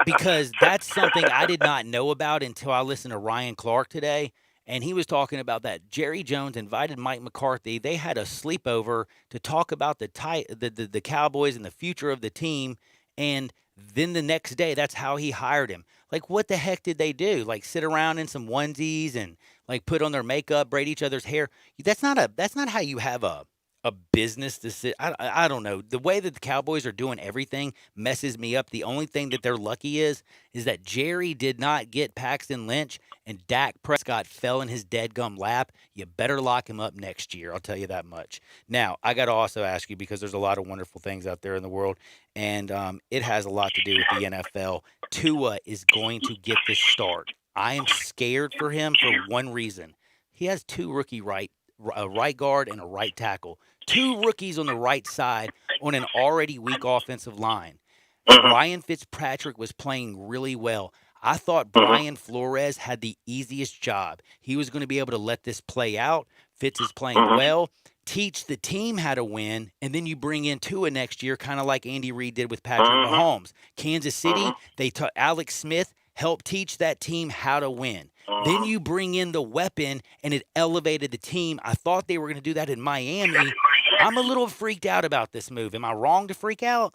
Because that's something I did not know about until I listened to Ryan Clark today, and he was talking about that. Jerry Jones invited Mike McCarthy. They had a sleepover to talk about the Cowboys and the future of the team, and then the next day, that's how he hired him. Like, what the heck did they do? Like, sit around in some onesies and, like, put on their makeup, braid each other's hair? That's not how you have a a business decision. I don't know. The way that the Cowboys are doing everything messes me up. The only thing that they're lucky is that Jerry did not get Paxton Lynch and Dak Prescott fell in his deadgum lap. You better lock him up next year. I'll tell you that much. Now, I got to also ask you, because there's a lot of wonderful things out there in the world, and it has a lot to do with the NFL. Tua is going to get this start. I am scared for him for one reason. He has two rookie a right guard and a right tackle. Two rookies on the right side on an already weak offensive line. Ryan Fitzpatrick was playing really well. I thought Brian Flores had the easiest job. He was going to be able to let this play out. Fitz is playing well. Teach the team how to win, and then you bring in Tua next year, kind of like Andy Reid did with Patrick Mahomes. Kansas City, Alex Smith helped teach that team how to win. Then you bring in the weapon, and it elevated the team. I thought they were going to do that in Miami. I'm a little freaked out about this move. Am I wrong to freak out?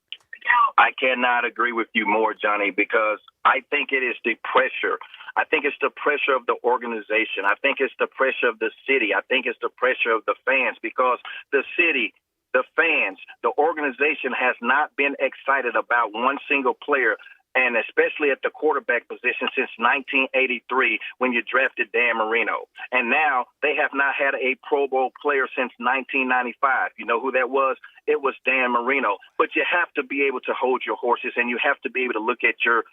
I cannot agree with you more, Johnny, because I think it is the pressure. I think it's the pressure of the organization. I think it's the pressure of the city. I think it's the pressure of the fans, because the city, the fans, the organization has not been excited about one single player, and especially at the quarterback position since 1983 when you drafted Dan Marino. And now they have not had a Pro Bowl player since 1995. You know who that was? It was Dan Marino. But you have to be able to hold your horses, and you have to be able to look at your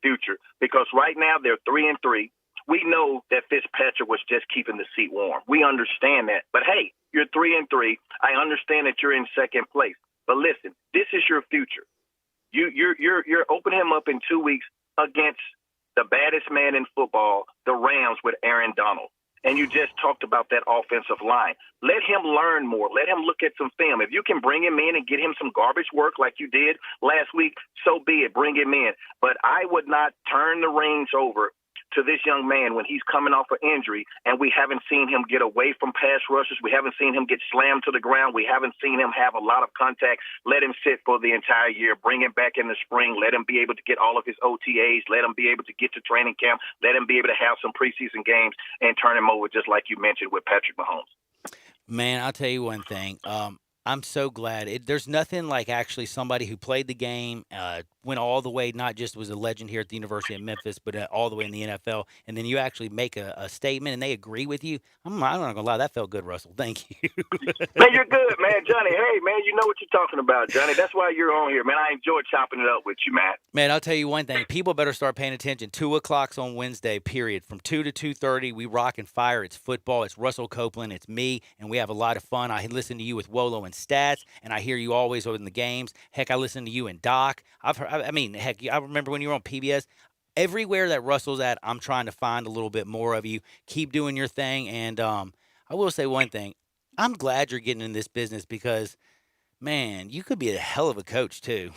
future, because right now they're 3-3. We know that Fitzpatrick was just keeping the seat warm. We understand that. But, hey, you're 3-3. I understand that you're in second place. But listen, this is your future. You're opening him up in 2 weeks against the baddest man in football, the Rams, with Aaron Donald. And you just talked about that offensive line. Let him learn more. Let him look at some film. If you can bring him in and get him some garbage work like you did last week, so be it. Bring him in. But I would not turn the reins over to this young man when he's coming off an injury, and we haven't seen him get away from pass rushers. We haven't seen him get slammed to the ground. We haven't seen him have a lot of contact. Let him sit for the entire year. Bring him back in the spring. Let him be able to get all of his OTAs. Let him be able to get to training camp. Let him be able to have some preseason games and turn him over, just like you mentioned with Patrick Mahomes. Man, I'll tell you one thing. I'm so glad. There's nothing like actually somebody who played the game, went all the way, not just was a legend here at the University of Memphis, but all the way in the NFL, and then you actually make a statement and they agree with you. I'm not going to lie. That felt good, Russell. Thank you. Man, you're good, man. Johnny, hey, man, you know what you're talking about, Johnny. That's why you're on here, man. I enjoy chopping it up with you, man. Man, I'll tell you one thing. People better start paying attention. 2 o'clock's on Wednesday, period. From 2 to 2:30, we rock and fire. It's football. It's Russell Copeland. It's me, and we have a lot of fun. I listen to you with Wolo and Stats, and I hear you always in the games. Heck, I listen to you and Doc. I remember when you were on PBS. Everywhere that Russell's at, I'm trying to find a little bit more of you. Keep doing your thing, and I will say one thing. I'm glad you're getting in this business because, man, you could be a hell of a coach, too.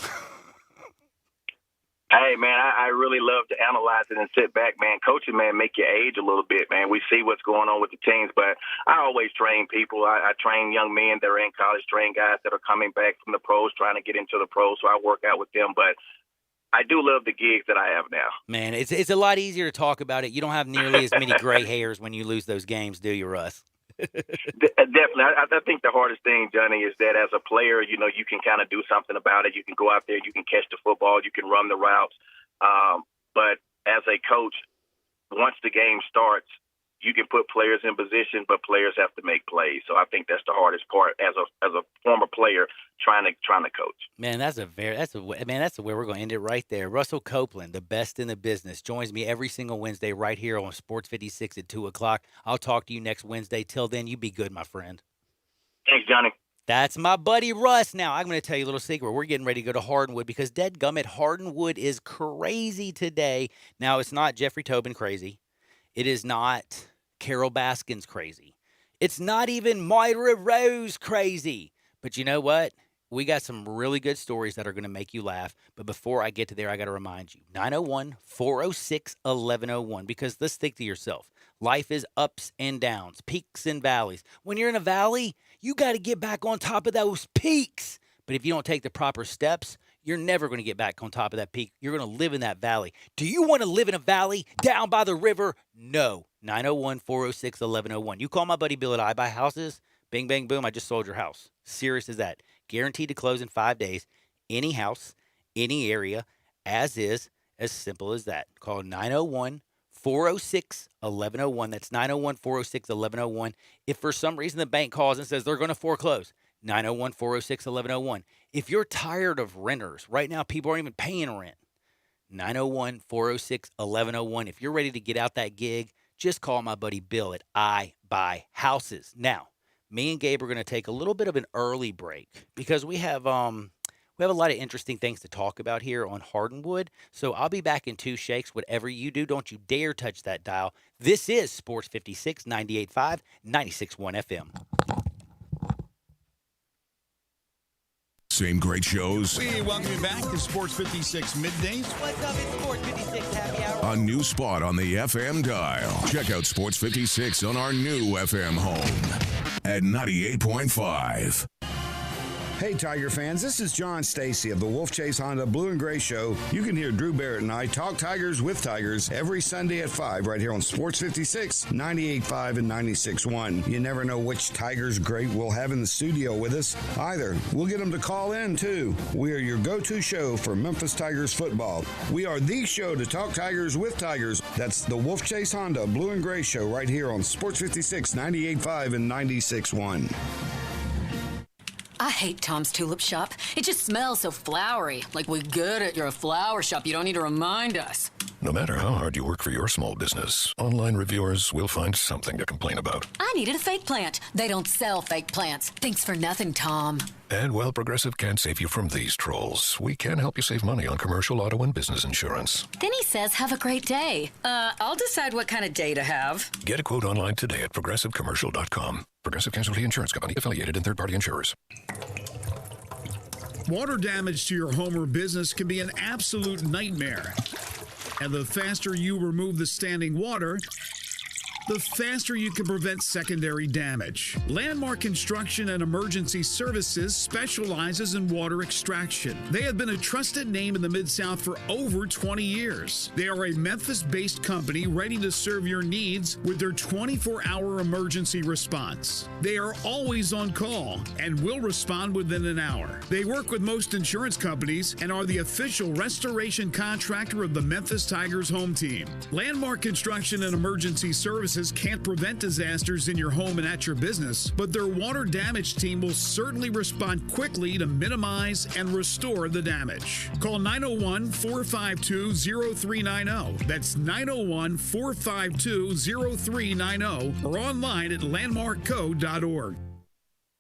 Hey, man, I really love to analyze it and sit back, man. Coaching, man, make you age a little bit, man. We see what's going on with the teams, but I always train people. I train young men that are in college, train guys that are coming back from the pros, trying to get into the pros, so I work out with them. But I do love the gigs that I have now. Man, it's a lot easier to talk about it. You don't have nearly as many gray hairs when you lose those games, do you, Russ? Definitely. I think the hardest thing, Johnny, is that as a player, you know, you can kind of do something about it. You can go out there, you can catch the football, you can run the routes. But as a coach, once the game starts, you can put players in position, but players have to make plays. So I think that's the hardest part as a former player trying to coach. Man, that's where we're going to end it right there. Russell Copeland, the best in the business, joins me every single Wednesday right here on Sports 56 at 2 o'clock. I'll talk to you next Wednesday. Till then, you be good, my friend. Thanks, Johnny. That's my buddy Russ. Now, I'm going to tell you a little secret. We're getting ready to go to Hardwood because dadgummit, Hardwood is crazy today. Now, it's not Jeffrey Tobin crazy. It is not Carol Baskins crazy. It's not even Moira Rose crazy. But you know what? We got some really good stories that are going to make you laugh. But before I get to there, I got to remind you, 901-406-1101, because let's think to yourself. Life is ups and downs, peaks and valleys. When you're in a valley, you got to get back on top of those peaks. But if you don't take the proper steps, you're never going to get back on top of that peak. You're going to live in that valley. Do you want to live in a valley down by the river? No. 901-406-1101. You call my buddy Bill at I Buy Houses. Bing, bang, boom, I just sold your house. Serious as that. Guaranteed to close in 5 days. Any house, any area, as is, as simple as that. Call 901-406-1101. That's 901-406-1101. If for some reason the bank calls and says they're going to foreclose, 901-406-1101. If you're tired of renters, right now people aren't even paying rent, 901-406-1101. If you're ready to get out that gig, just call my buddy Bill at I Buy Houses. Now, me and Gabe are going to take a little bit of an early break because we have a lot of interesting things to talk about here on Hardwood. So I'll be back in 2 shakes. Whatever you do, don't you dare touch that dial. This is Sports 56, 98.5, 96.1 FM. Same great shows. We welcome you back to Sports 56 Middays. What's up? It's Sports 56 Happy Hour. A new spot on the FM dial. Check out Sports 56 on our new FM home at 98.5. Hey, Tiger fans, this is John Stacy of the Wolf Chase Honda Blue and Gray Show. You can hear Drew Barrett and I talk Tigers with Tigers every Sunday at 5 right here on Sports 56, 98.5 and 96.1. You never know which Tigers great we'll have in the studio with us either. We'll get them to call in, too. We are your go-to show for Memphis Tigers football. We are the show to talk Tigers with Tigers. That's the Wolf Chase Honda Blue and Gray Show right here on Sports 56, 98.5 and 96.1. I hate Tom's Tulip Shop. It just smells so flowery. Like we get it, you're a flower shop. You don't need to remind us. No matter how hard you work for your small business, online reviewers will find something to complain about. I needed a fake plant. They don't sell fake plants. Thanks for nothing, Tom. And while Progressive can't save you from these trolls, we can help you save money on commercial auto and business insurance. Then he says, have a great day. I'll decide what kind of day to have. Get a quote online today at progressivecommercial.com. Progressive Casualty Insurance Company, affiliated and third-party insurers. Water damage to your home or business can be an absolute nightmare. And the faster you remove the standing water, the faster you can prevent secondary damage. Landmark Construction and Emergency Services specializes in water extraction. They have been a trusted name in the Mid-South for over 20 years. They are a Memphis-based company ready to serve your needs with their 24-hour emergency response. They are always on call and will respond within an hour. They work with most insurance companies and are the official restoration contractor of the Memphis Tigers home team. Landmark Construction and Emergency Services can't prevent disasters in your home and at your business, but their water damage team will certainly respond quickly to minimize and restore the damage. Call 901-452-0390. That's 901-452-0390 or online at landmarkco.org.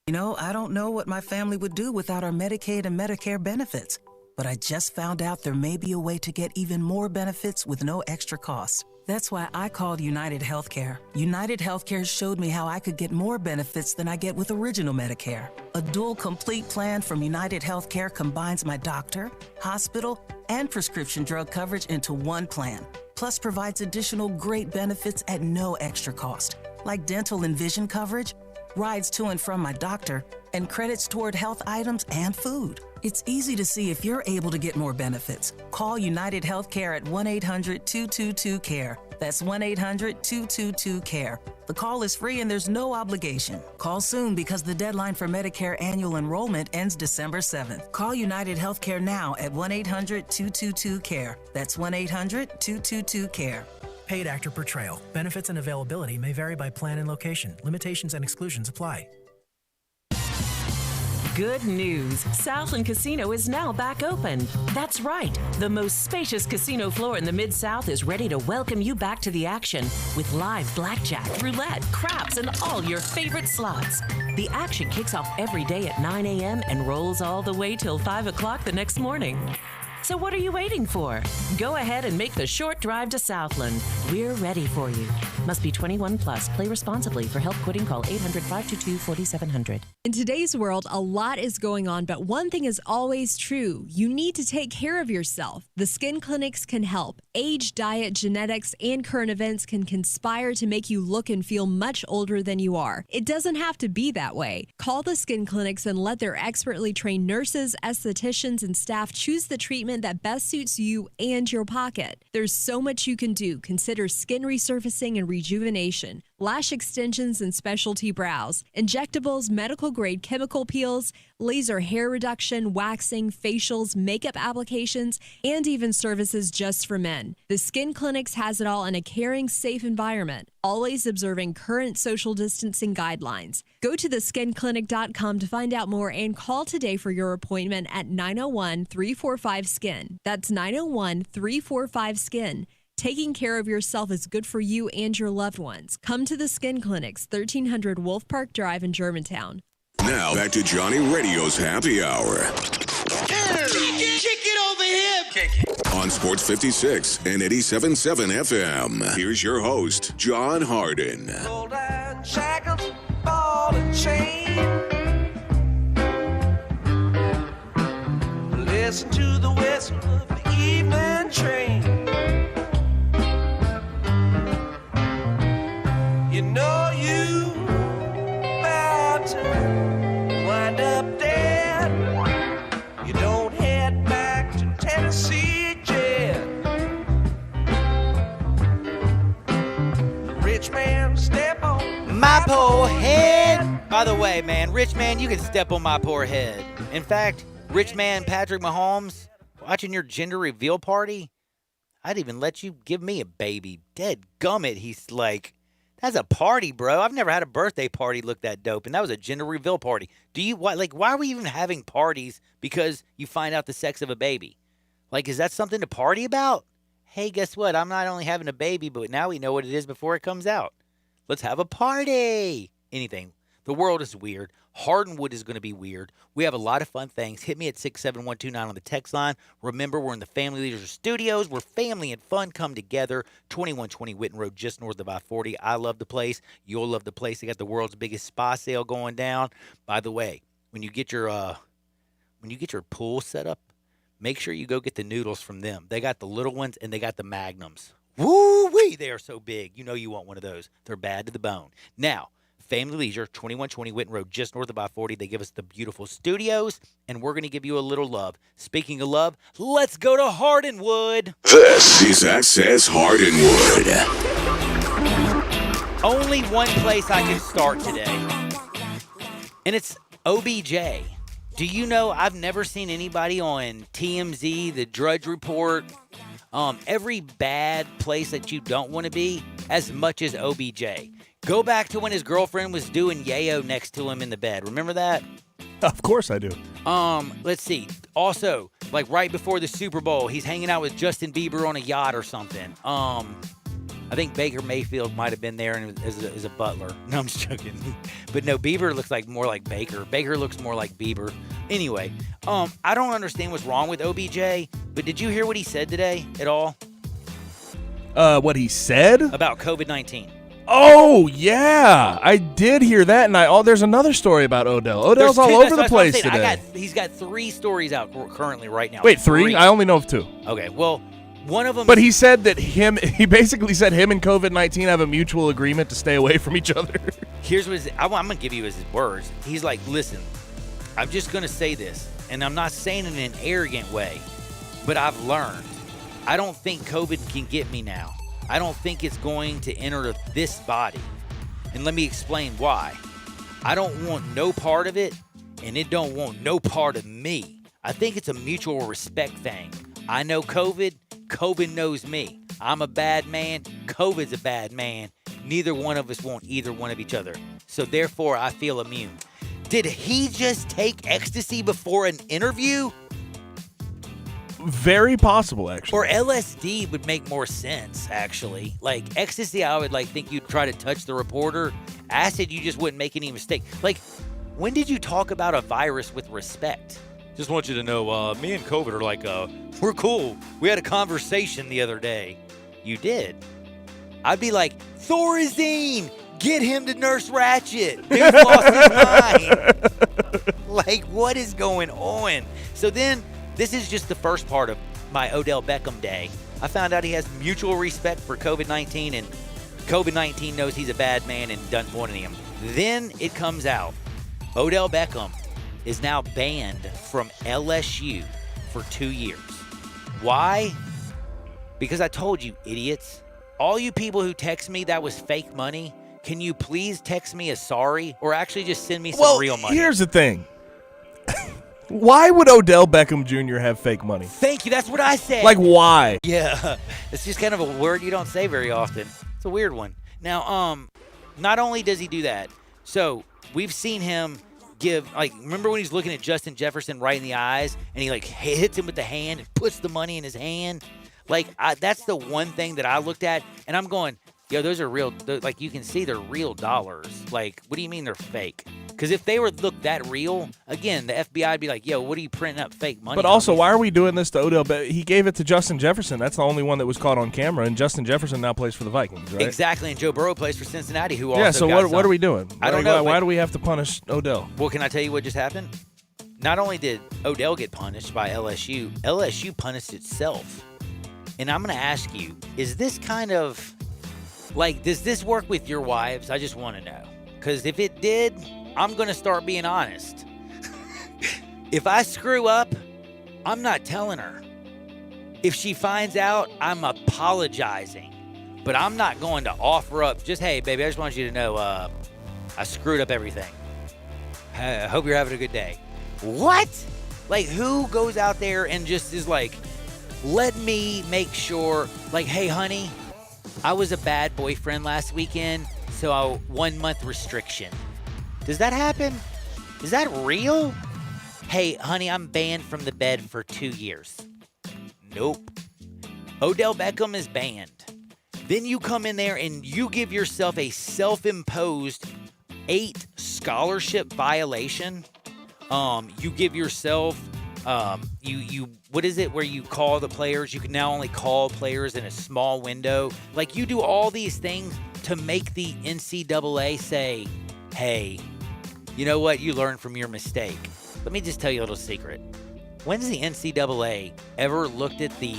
You know, I don't know what my family would do without our Medicaid and Medicare benefits, but I just found out there may be a way to get even more benefits with no extra cost. That's why I called United Healthcare. United Healthcare showed me how I could get more benefits than I get with original Medicare. A dual complete plan from United Healthcare combines my doctor, hospital, and prescription drug coverage into one plan, plus provides additional great benefits at no extra cost, like dental and vision coverage, rides to and from my doctor, and credits toward health items and food. It's easy to see if you're able to get more benefits. Call United Healthcare at 1-800-222-CARE. That's 1-800-222-CARE. The call is free and there's no obligation. Call soon because the deadline for Medicare annual enrollment ends December 7th. Call United Healthcare now at 1-800-222-CARE. That's 1-800-222-CARE. Paid actor portrayal. Benefits and availability may vary by plan and location. Limitations and exclusions apply. Good news. Southland Casino is now back open. That's right. The most spacious casino floor in the Mid-South is ready to welcome you back to the action with live blackjack, roulette, craps, and all your favorite slots. The action kicks off every day at 9 a.m. and rolls all the way till 5 o'clock the next morning. So what are you waiting for? Go ahead and make the short drive to Southland. We're ready for you. Must be 21 plus. Play responsibly. For help quitting, call 800-522-4700. In today's world, a lot is going on, but one thing is always true. You need to take care of yourself. The skin clinics can help. Age, diet, genetics, and current events can conspire to make you look and feel much older than you are. It doesn't have to be that way. Call the skin clinics and let their expertly trained nurses, estheticians, and staff choose the treatment that best suits you and your pocket. There's so much you can do. Consider skin resurfacing and rejuvenation, lash extensions and specialty brows, injectables, medical-grade chemical peels, laser hair reduction, waxing, facials, makeup applications, and even services just for men. The Skin Clinics has it all in a caring, safe environment, always observing current social distancing guidelines. Go to theskinclinic.com to find out more and call today for your appointment at 901-345-SKIN. That's 901-345-SKIN. Taking care of yourself is good for you and your loved ones. Come to the Skin Clinics, 1300 Wolf Park Drive in Germantown. Now back to Johnny Radio's Happy Hour. Kick it over here. Kick it. On Sports 56 and 87.7 FM. Here's your host, John Harden. Gold and shackles, ball and chain. Listen to the whistle of the evening train. You know you bound to wind up dead. You don't head back to Tennessee jet. Rich man step on My poor head. By the way, man, rich man, you can step on my poor head. In fact, rich man Patrick Mahomes, watching your gender reveal party, I'd even let you give me a baby. Dead gummit, he's like, that's a party, bro. I've never had a birthday party look that dope, and that was a gender reveal party. Why are we even having parties because you find out the sex of a baby? Like, is that something to party about? Hey, guess what? I'm not only having a baby, but now we know what it is before it comes out. Let's have a party. Anything. The world is weird. Hardenwood is going to be weird. We have a lot of fun things. Hit me at 67129 on the text line. Remember, we're in the Family Leaders Studios where family and fun come together. 2120 Whitten Road, just north of I-40. I love the place. You'll love the place. They got the world's biggest spa sale going down. By the way, when you get your pool set up, make sure you go get the noodles from them. They got the little ones and they got the magnums. Woo-wee, they are so big. You know you want one of those. They're bad to the bone. Now, Family Leisure, 2120 Whitten Road, just north of I-40. They give us the beautiful studios, and we're going to give you a little love. Speaking of love, let's go to Hardenwood. This is Access Hardenwood. Only one place I can start today, and it's OBJ. Do you know I've never seen anybody on TMZ, the Drudge Report, every bad place that you don't want to be, as much as OBJ. Go back to when his girlfriend was doing yayo next to him in the bed. Remember that? Of course I do. Let's see. Also, like right before the Super Bowl, he's hanging out with Justin Bieber on a yacht or something. I think Baker Mayfield might have been there and as a butler. No, I'm just joking. But no, Bieber looks like more like Baker. Baker looks more like Bieber. Anyway, I don't understand what's wrong with OBJ, but did you hear what he said today at all? What he said? About COVID-19. Oh, yeah. I did hear that, and there's another story about Odell. Odell's all over the place today. He's got 3 stories out currently right now. Wait, 3? I only know of 2. Okay, well, one of them... But he said that he basically said him and COVID-19 have a mutual agreement to stay away from each other. Here's what I'm going to give you his words. He's like, listen, I'm just going to say this, and I'm not saying it in an arrogant way, but I've learned. I don't think COVID can get me now. I don't think it's going to enter this body. And let me explain why. I don't want no part of it, and it don't want no part of me. I think it's a mutual respect thing. I know COVID. COVID knows me. I'm a bad man. COVID's a bad man. Neither one of us want either one of each other. So therefore, I feel immune. Did he just take ecstasy before an interview? Very possible, actually. Or LSD would make more sense, actually. Like, ecstasy, I would think you'd try to touch the reporter. Acid, you just wouldn't make any mistake. Like, when did you talk about a virus with respect? Just want you to know, me and COVID are like, we're cool. We had a conversation the other day. You did. I'd be like, Thorazine, get him to Nurse Ratched. Dude lost his mind. Like, what is going on? So then... This is just the first part of my Odell Beckham day. I found out he has mutual respect for COVID-19, and COVID-19 knows he's a bad man and doesn't want him. Then it comes out. Odell Beckham is now banned from LSU for 2 years. Why? Because I told you, idiots, all you people who text me that was fake money, can you please text me a sorry or actually just send me some real money? Here's the thing. Why would Odell Beckham Jr. have fake money? Thank you. That's what I said. Like, why? Yeah. It's just kind of a word you don't say very often. It's a weird one. Now, not only does he do that, so we've seen him give, like, remember when he's looking at Justin Jefferson right in the eyes and he, like, hits him with the hand and puts the money in his hand? Like, that's the one thing that I looked at, and I'm going, yo, those are real. Like, you can see they're real dollars. Like, what do you mean they're fake? Because if they were look that real, again, the FBI would be like, yo, what are you printing up fake money? But also, why are we doing this to Odell? He gave it to Justin Jefferson. That's the only one that was caught on camera, and Justin Jefferson now plays for the Vikings, right? Exactly, and Joe Burrow plays for Cincinnati, who also so what are we doing? I don't know. Why do we have to punish Odell? Well, can I tell you what just happened? Not only did Odell get punished by LSU, LSU punished itself. And I'm going to ask you, is this kind of, like, does this work with your wives? I just want to know. Because if it did, I'm going to start being honest. If I screw up, I'm not telling her. If she finds out, I'm apologizing. But I'm not going to offer up, just, hey, baby, I just want you to know I screwed up everything. I hope you're having a good day. What? Like, who goes out there and just is like, let me make sure, like, hey, honey, I was a bad boyfriend last weekend, so 1 month restriction. Does that happen? Is that real? Hey, honey, I'm banned from the bed for 2 years. Nope. Odell Beckham is banned. Then you come in there and you give yourself a self-imposed 8 scholarship violation. You give yourself, what is it where you call the players? You can now only call players in a small window. Like, you do all these things to make the NCAA say, hey, you know what? You learned from your mistake. Let me just tell you a little secret. When's the NCAA ever looked at the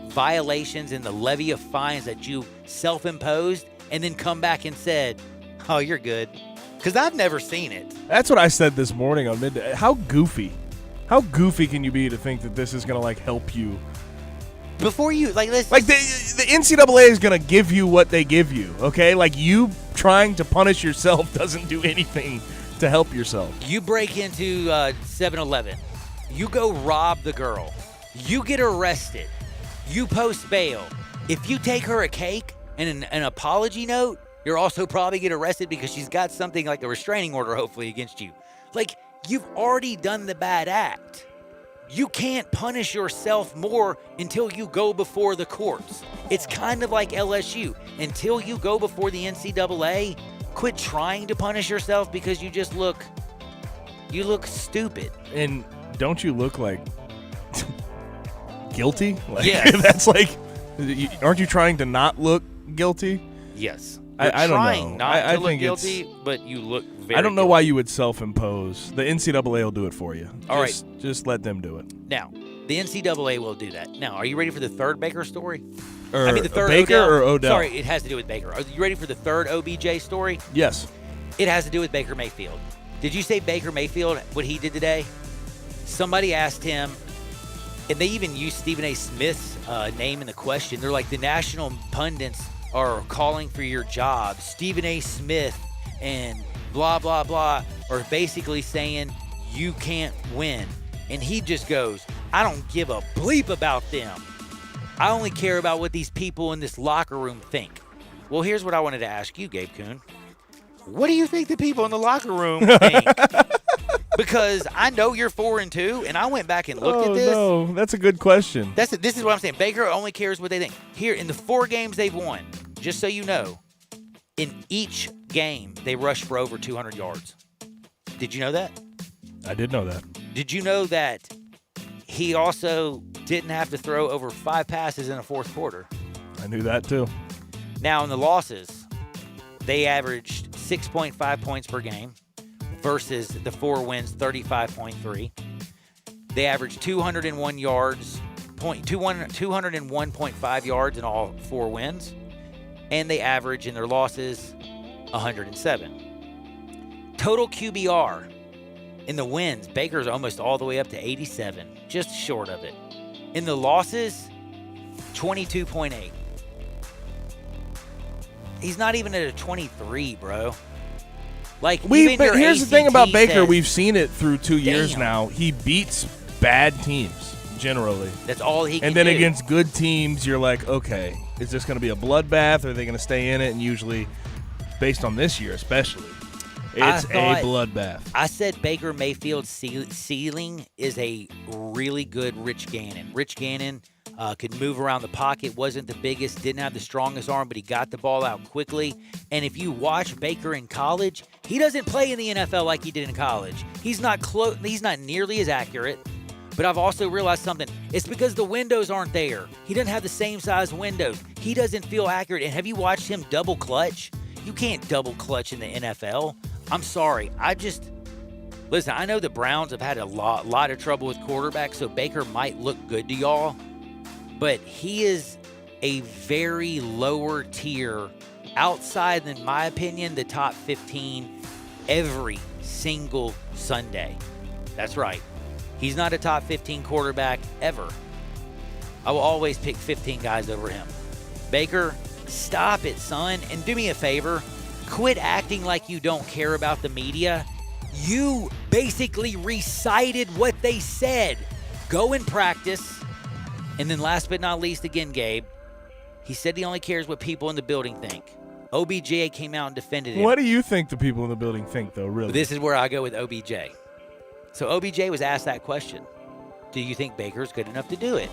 violations and the levy of fines that you self-imposed and then come back and said, oh, you're good? Because I've never seen it. That's what I said this morning on midday. How goofy can you be to think that this is going to, like, help you? Before you, like, listen. Like, the NCAA is going to give you what they give you, okay? Like, you trying to punish yourself doesn't do anything to help yourself. You break into 7-Eleven. You go rob the girl. You get arrested. You post bail. If you take her a cake and an apology note, you're also probably get arrested because she's got something like a restraining order, hopefully, against you. Like, you've already done the bad act. You can't punish yourself more until you go before the courts. It's kind of like LSU. Until you go before the NCAA, quit trying to punish yourself because you just look stupid. And don't you look like guilty? Like, yes. That's like, aren't you trying to not look guilty? Yes. I don't know. Trying not to look guilty, but you look very I don't know guilty. why you would self-impose. The NCAA will do it for you. All right. Just let them do it. Now, the NCAA will do that. Now, are you ready for the third Baker story? The third Baker or Odell? Sorry, it has to do with Baker. Are you ready for the third OBJ story? Yes. It has to do with Baker Mayfield. Did you say Baker Mayfield, what he did today? Somebody asked him, and they even used Stephen A. Smith's name in the question. They're like, the national pundits are calling for your job. Stephen A. Smith and blah, blah, blah are basically saying you can't win. And he just goes, I don't give a bleep about them. I only care about what these people in this locker room think. Well, here's what I wanted to ask you, Gabe Kuhn. What do you think the people in the locker room think? Because I know you're 4-2, and I went back and looked at this. No, that's a good question. This is what I'm saying. Baker only cares what they think. Here, in the 4 games they've won, just so you know, in each game, they rushed for over 200 yards. Did you know that? I did know that. Did you know that he also didn't have to throw over 5 passes in a fourth quarter? I knew that, too. Now, in the losses, they averaged 6.5 points per game versus the 4 wins, 35.3. They averaged 201 yards, 201.5 yards in all 4 wins. And they average in their losses 107. Total QBR in the wins, Baker's almost all the way up to 87, just short of it. In the losses, 22.8. He's not even at a 23, bro. Like, But here's the thing about Baker. We've seen it through 2 years now. He beats bad teams, generally. That's all he can do. And then do. against good teams, you're like, okay, is this going to be a bloodbath, or are they going to stay in it? And usually, based on this year especially, it's a bloodbath. I said Baker Mayfield's ceiling is a really good Rich Gannon. Rich Gannon could move around the pocket, wasn't the biggest, didn't have the strongest arm, but he got the ball out quickly. And if you watch Baker in college, he doesn't play in the NFL like he did in college. He's not He's not nearly as accurate. But I've also realized something. It's because the windows aren't there. He doesn't have the same size windows. He doesn't feel accurate. And have you watched him double clutch? You can't double clutch in the NFL. I'm sorry. Listen, I know the Browns have had a lot of trouble with quarterbacks, so Baker might look good to y'all. But he is a very lower tier, outside, in my opinion, the top 15 every single Sunday. That's right. He's not a top 15 quarterback ever. I will always pick 15 guys over him. Baker, stop it, son. And do me a favor. Quit acting like you don't care about the media. You basically recited what they said. Go and practice. And then last but not least, again, Gabe, he said he only cares what people in the building think. OBJ came out and defended him. What do you think the people in the building think, though, really? This is where I go with OBJ. So OBJ was asked that question. Do you think Baker's good enough to do it?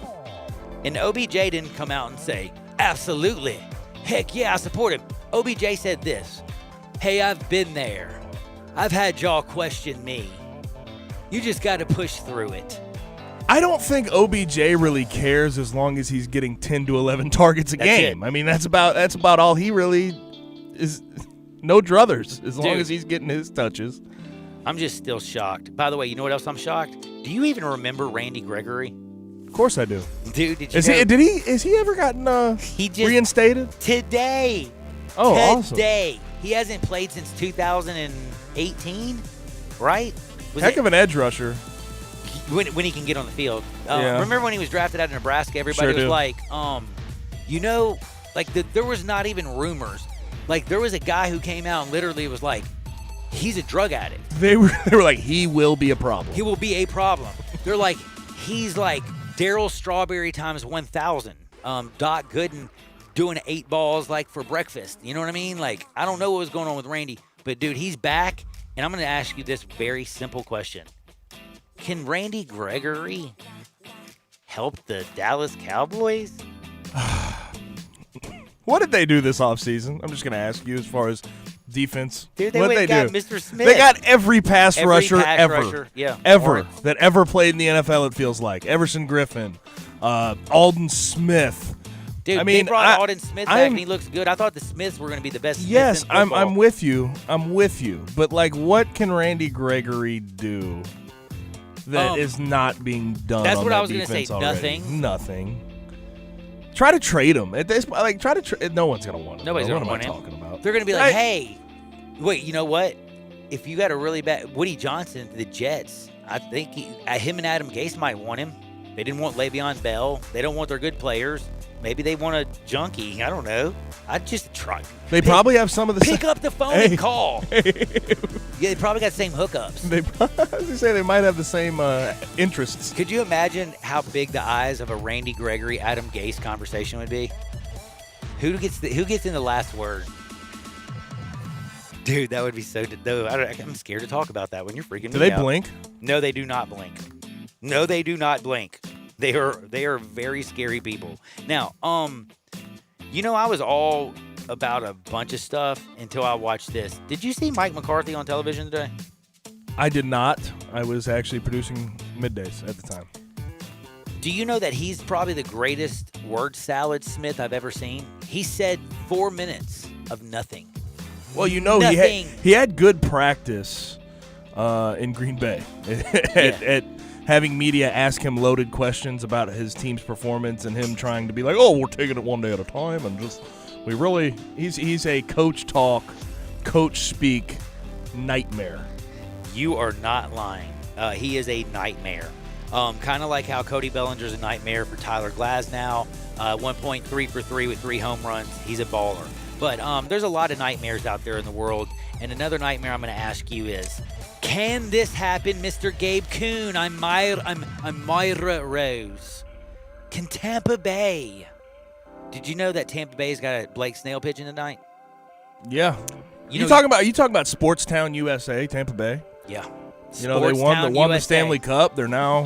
And OBJ didn't come out and say, absolutely. Heck yeah, I support him. OBJ said this. Hey, I've been there. I've had y'all question me. You just got to push through it. I don't think OBJ really cares as long as he's getting 10 to 11 targets a game. I mean, that's about all he really is. No druthers, as long as he's getting his touches. I'm just still shocked. By the way, you know what else I'm shocked? Do you even remember Randy Gregory? Of course I do. Dude, did you Has he ever gotten reinstated? Today. Oh, awesome. Today. He hasn't played since 2018, right? Heck of an edge rusher. When he can get on the field. Yeah. Remember when he was drafted out of Nebraska? Everybody was like, there was not even rumors. Like, there was a guy who came out and literally was like, he's a drug addict. They were like, he will be a problem. He will be a problem. They're like, he's like Darryl Strawberry times 1,000. Doc Gooden doing 8 balls like for breakfast. You know what I mean? Like, I don't know what was going on with Randy, but dude, he's back. And I'm going to ask you this very simple question. Can Randy Gregory help the Dallas Cowboys? What did they do this offseason? I'm just going to ask you as far as defense. Dude, they what did they got do? Mr. Smith. They got every pass rusher ever. Ever that ever played in the NFL, it feels like. Everson Griffin, Alden Smith. Dude, I mean, they brought Alden Smith back and he looks good. I thought the Smiths were going to be the best Yes, Smiths in football. I'm with you. I'm with you. But, like, what can Randy Gregory do that is not being done That's on what that I was going to say. already? Nothing. Try to trade him. At this, no one's going to want him. Nobody's going to want him. What am I talking about? They're going to be like, hey, wait, you know what? If you got a really bad Woody Johnson, the Jets, I think him and Adam Gase might want him. They didn't want Le'Veon Bell. They don't want their good players. Maybe they want a junkie. I don't know. I'd just try. They probably have some of the Pick up the phone and call. Yeah, they probably got the same hookups. I was going to say they might have the same interests. Could you imagine how big the eyes of a Randy Gregory, Adam Gase conversation would be? Who gets in the last word? Dude, that would be so. No, I'm scared to talk about that when you're freaking. Do they blink? No, they do not blink. No, they do not blink. They are very scary people. Now, I was all about a bunch of stuff until I watched this. Did you see Mike McCarthy on television today? I did not. I was actually producing middays at the time. Do you know that he's probably the greatest word salad smith I've ever seen? He said 4 minutes of nothing. Well, he had good practice in Green Bay at having media ask him loaded questions about his team's performance and him trying to be like, we're taking it one day at a time and he's a coach talk, coach speak nightmare. You are not lying. He is a nightmare. Kind of like how Cody Bellinger's a nightmare for Tyler Glasnow. 1.3 for 3 with 3 home runs. He's a baller. But there's a lot of nightmares out there in the world. And another nightmare I'm going to ask you is, can this happen, Mr. Gabe Kuhn? I'm Myra Rose. Can Tampa Bay? Did you know that Tampa Bay's got a Blake Snell pitching tonight? Yeah. You talking about Sportstown, USA, Tampa Bay? Yeah. You know, they won the Stanley Cup. They're now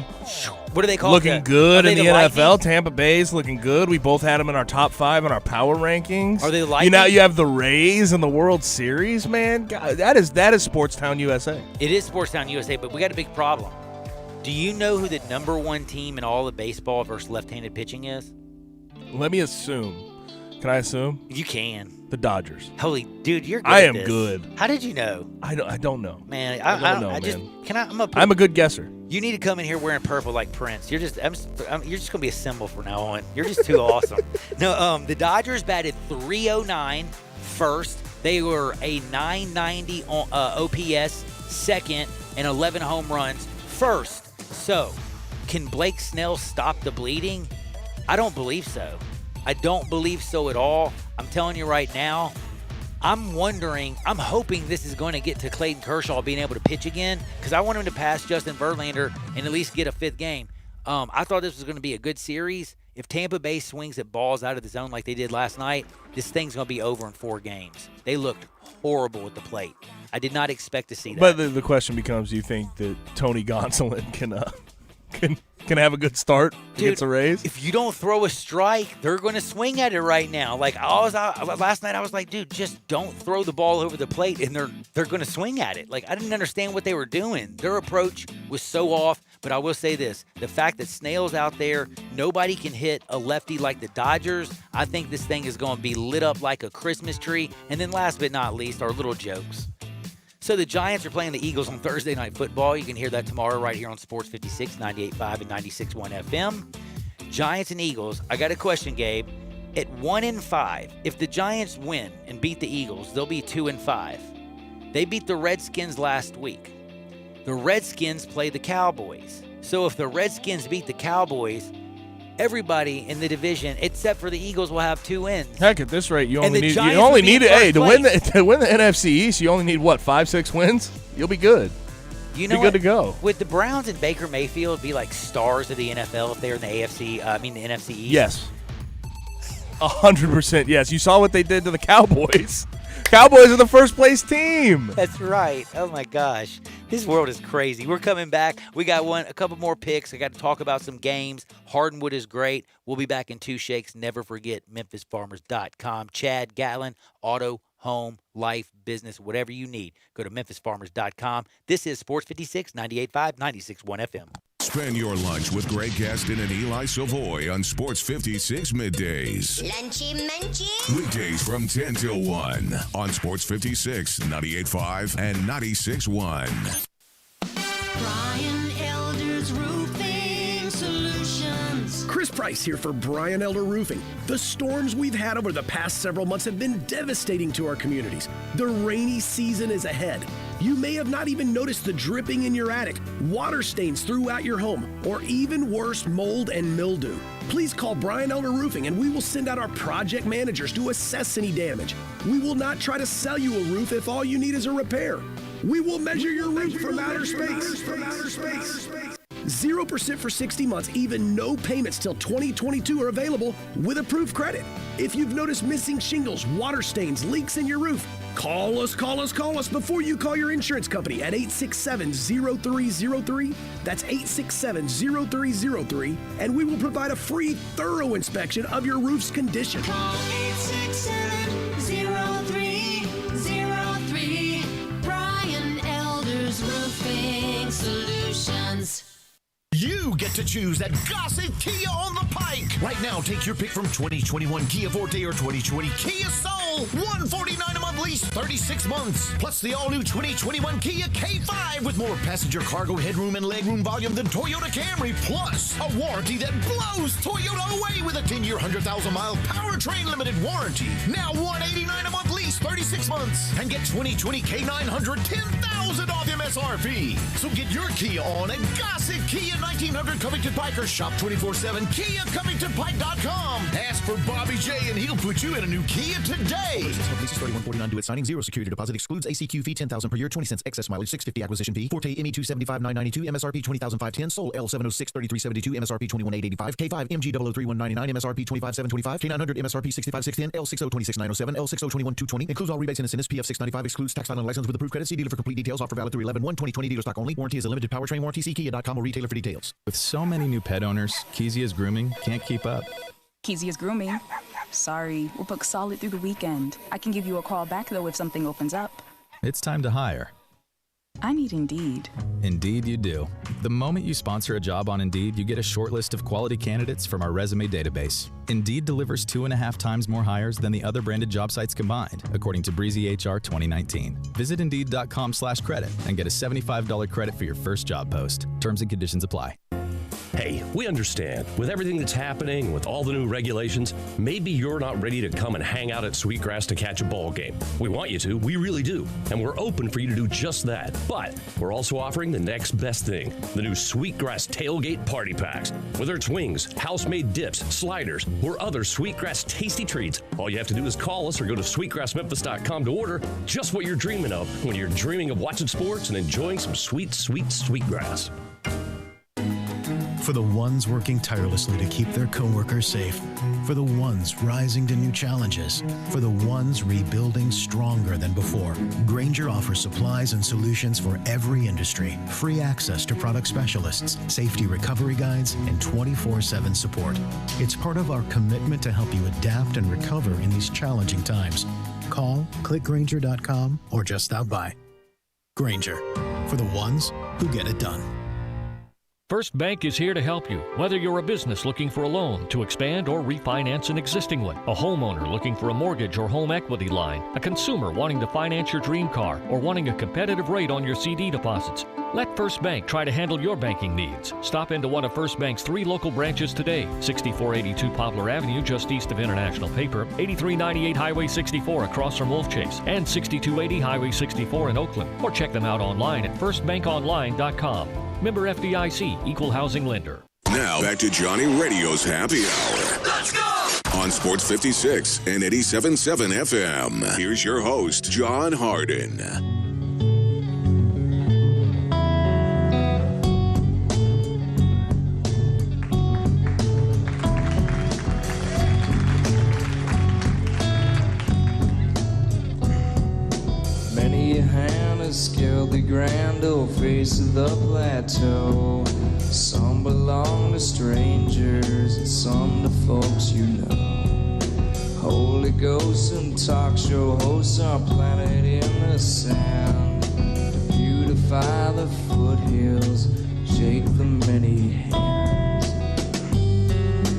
what do they call looking good in the NFL. Tampa Bay's looking good. We both had them in our top 5 in our power rankings. Are they the Lightning? You have the Rays in the World Series, man. God, that is Sportstown, USA. It is Sportstown, USA, but we got a big problem. Do you know who the number 1 team in all of baseball versus left-handed pitching is? Let me assume. Can I assume? You can. The Dodgers. Holy dude, you're good. I am good. How did you know? I don't know. Man, I don't know. I'm a good guesser. You need to come in here wearing purple like Prince. You're just gonna be a symbol from now on. You're just too awesome. No, the Dodgers batted .309 first. They were a .990 OPS second and 11 home runs first. So, can Blake Snell stop the bleeding? I don't believe so. I don't believe so at all. I'm telling you right now, I'm hoping this is going to get to Clayton Kershaw being able to pitch again, because I want him to pass Justin Verlander and at least get a 5th game. I thought this was going to be a good series. If Tampa Bay swings at balls out of the zone like they did last night, this thing's going to be over in 4 games. They looked horrible at the plate. I did not expect to see that. But the question becomes, do you think that Tony Gonsolin can have a good start against the Rays? If you don't throw a strike, they're going to swing at it right now. Like last night, I was like, dude, just don't throw the ball over the plate, and they're going to swing at it. Like, I didn't understand what they were doing. Their approach was so off. But I will say this: the fact that Snell's out there, nobody can hit a lefty like the Dodgers. I think this thing is going to be lit up like a Christmas tree. And then last but not least, our little jokes. So the Giants are playing the Eagles on Thursday Night Football. You can hear that tomorrow right here on Sports 56, 98.5 and 96.1 FM. Giants and Eagles. I got a question, Gabe. At 1-5, if the Giants win and beat the Eagles, they'll be 2-5. They beat the Redskins last week. The Redskins play the Cowboys. So if the Redskins beat the Cowboys, everybody in the division, except for the Eagles, will have 2 wins. Heck, at this rate, to win the NFC East, you only need 5-6 wins. You'll be good. You know, good to go. Would the Browns and Baker Mayfield be like stars of the NFL if they're in the NFC East? Yes. 100% yes. You saw what they did to the Cowboys. Cowboys are the first place team. That's right. Oh my gosh. This world is crazy. We're coming back. We got a couple more picks. I got to talk about some games. Hardwood is great. We'll be back in 2 shakes. Never forget MemphisFarmers.com. Chad Gatlin, auto, home, life, business, whatever you need. Go to MemphisFarmers.com. This is Sports 56, 98.5, 96.1 FM. Spend your lunch with Greg Gaston and Eli Savoy on Sports 56 Middays. Lunchy munchy. Weekdays from 10 till 1 on Sports 56, 98.5 and 96.1. Brian Elder's Roofing Solutions. Chris Price here for Brian Elder Roofing. The storms we've had over the past several months have been devastating to our communities. The rainy season is ahead. You may have not even noticed the dripping in your attic, water stains throughout your home, or even worse, mold and mildew. Please call Brian Elder Roofing and we will send out our project managers to assess any damage. We will not try to sell you a roof if all you need is a repair. We will measure your roof from outer space. 0% for 60 months, even no payments till 2022 are available with approved credit. If you've noticed missing shingles, water stains, leaks in your roof, call us before you call your insurance company at 867-0303. That's 867-0303, and we will provide a free, thorough inspection of your roof's condition. Call 867-0303. Brian Elder's Roofing Solutions. You get to choose that Gossett Kia on the Pike. Right now, take your pick from 2021 Kia Forte or 2020 Kia Soul. $149 a month lease, 36 months. Plus the all-new 2021 Kia K5 with more passenger cargo headroom and legroom volume than Toyota Camry. Plus a warranty that blows Toyota away with a 10-year, 100,000-mile powertrain limited warranty. Now $189 a month lease, 36 months. And get 2020 K900 $10,000 $1,000 off MSRP. So get your Kia on at Gossett Kia 1900 Covington Pike, or shop 24/7 KiaCovingtonPike.com. Ask for Bobby J and he'll put you in a new Kia today. Leases $31.49 due at signing. 0 security deposit. Excludes ACQ fee $10,000 per year. 20 cents excess mileage. $6.50 acquisition fee. Forte ME $275,992. MSRP $20,510. Sold L706 $3372. MSRP $21,885. K5 MG 003199. MSRP $25,725. K900 MSRP $65,610. L60 $26,907. L60 $21,220. Includes all rebates and incentives. PF $695. Excludes tax title and license with approved credit. See dealer for complete details. Offer valid through 11/1/2020. Dealer stock only. Warranty is a limited powertrain warranty. See Kia.com or retailer for details. With so many new pet owners, Kezia's Grooming can't keep up. Kezia's Grooming. Sorry, we're booked solid through the weekend. I can give you a call back, though, if something opens up. It's time to hire. I need Indeed. Indeed you do. The moment you sponsor a job on Indeed, you get a short list of quality candidates from our resume database. Indeed delivers 2.5 times more hires than the other branded job sites combined, according to Breezy HR 2019. Visit Indeed.com/credit and get a $75 credit for your first job post. Terms and conditions apply. Hey, we understand. With everything that's happening, with all the new regulations, maybe you're not ready to come and hang out at Sweetgrass to catch a ball game. We want you to, we really do. And we're open for you to do just that. But we're also offering the next best thing, the new Sweetgrass Tailgate Party Packs. Whether it's wings, house-made dips, sliders, or other Sweetgrass tasty treats, all you have to do is call us or go to sweetgrassmemphis.com to order just what you're dreaming of when you're dreaming of watching sports and enjoying some sweet, sweet Sweetgrass. For the ones working tirelessly to keep their coworkers safe. For the ones rising to new challenges. For the ones rebuilding stronger than before. Grainger offers supplies and solutions for every industry. Free access to product specialists, safety recovery guides, and 24/7 support. It's part of our commitment to help you adapt and recover in these challenging times. Call, click Grainger.com, or just stop by. Grainger, for the ones who get it done. First Bank is here to help you, whether you're a business looking for a loan to expand or refinance an existing one, a homeowner looking for a mortgage or home equity line, a consumer wanting to finance your dream car, or wanting a competitive rate on your CD deposits. Let First Bank try to handle your banking needs. Stop into one of First Bank's 3 local branches today. 6482 Poplar Avenue, just east of International Paper, 8398 Highway 64 across from Wolf Chase, and 6280 Highway 64 in Oakland. Or check them out online at firstbankonline.com. Member FDIC, Equal Housing Lender. Now back to Johnny Radio's Happy Hour. Let's go! On Sports 56 and 87.7 FM. Here's your host, John Harden. Many a hand has scaled the grand old face of the plateau. Some belong to strangers and some to folks you know. Holy ghosts and talk show hosts are planted in the sand to beautify the foothills, shake the many hands.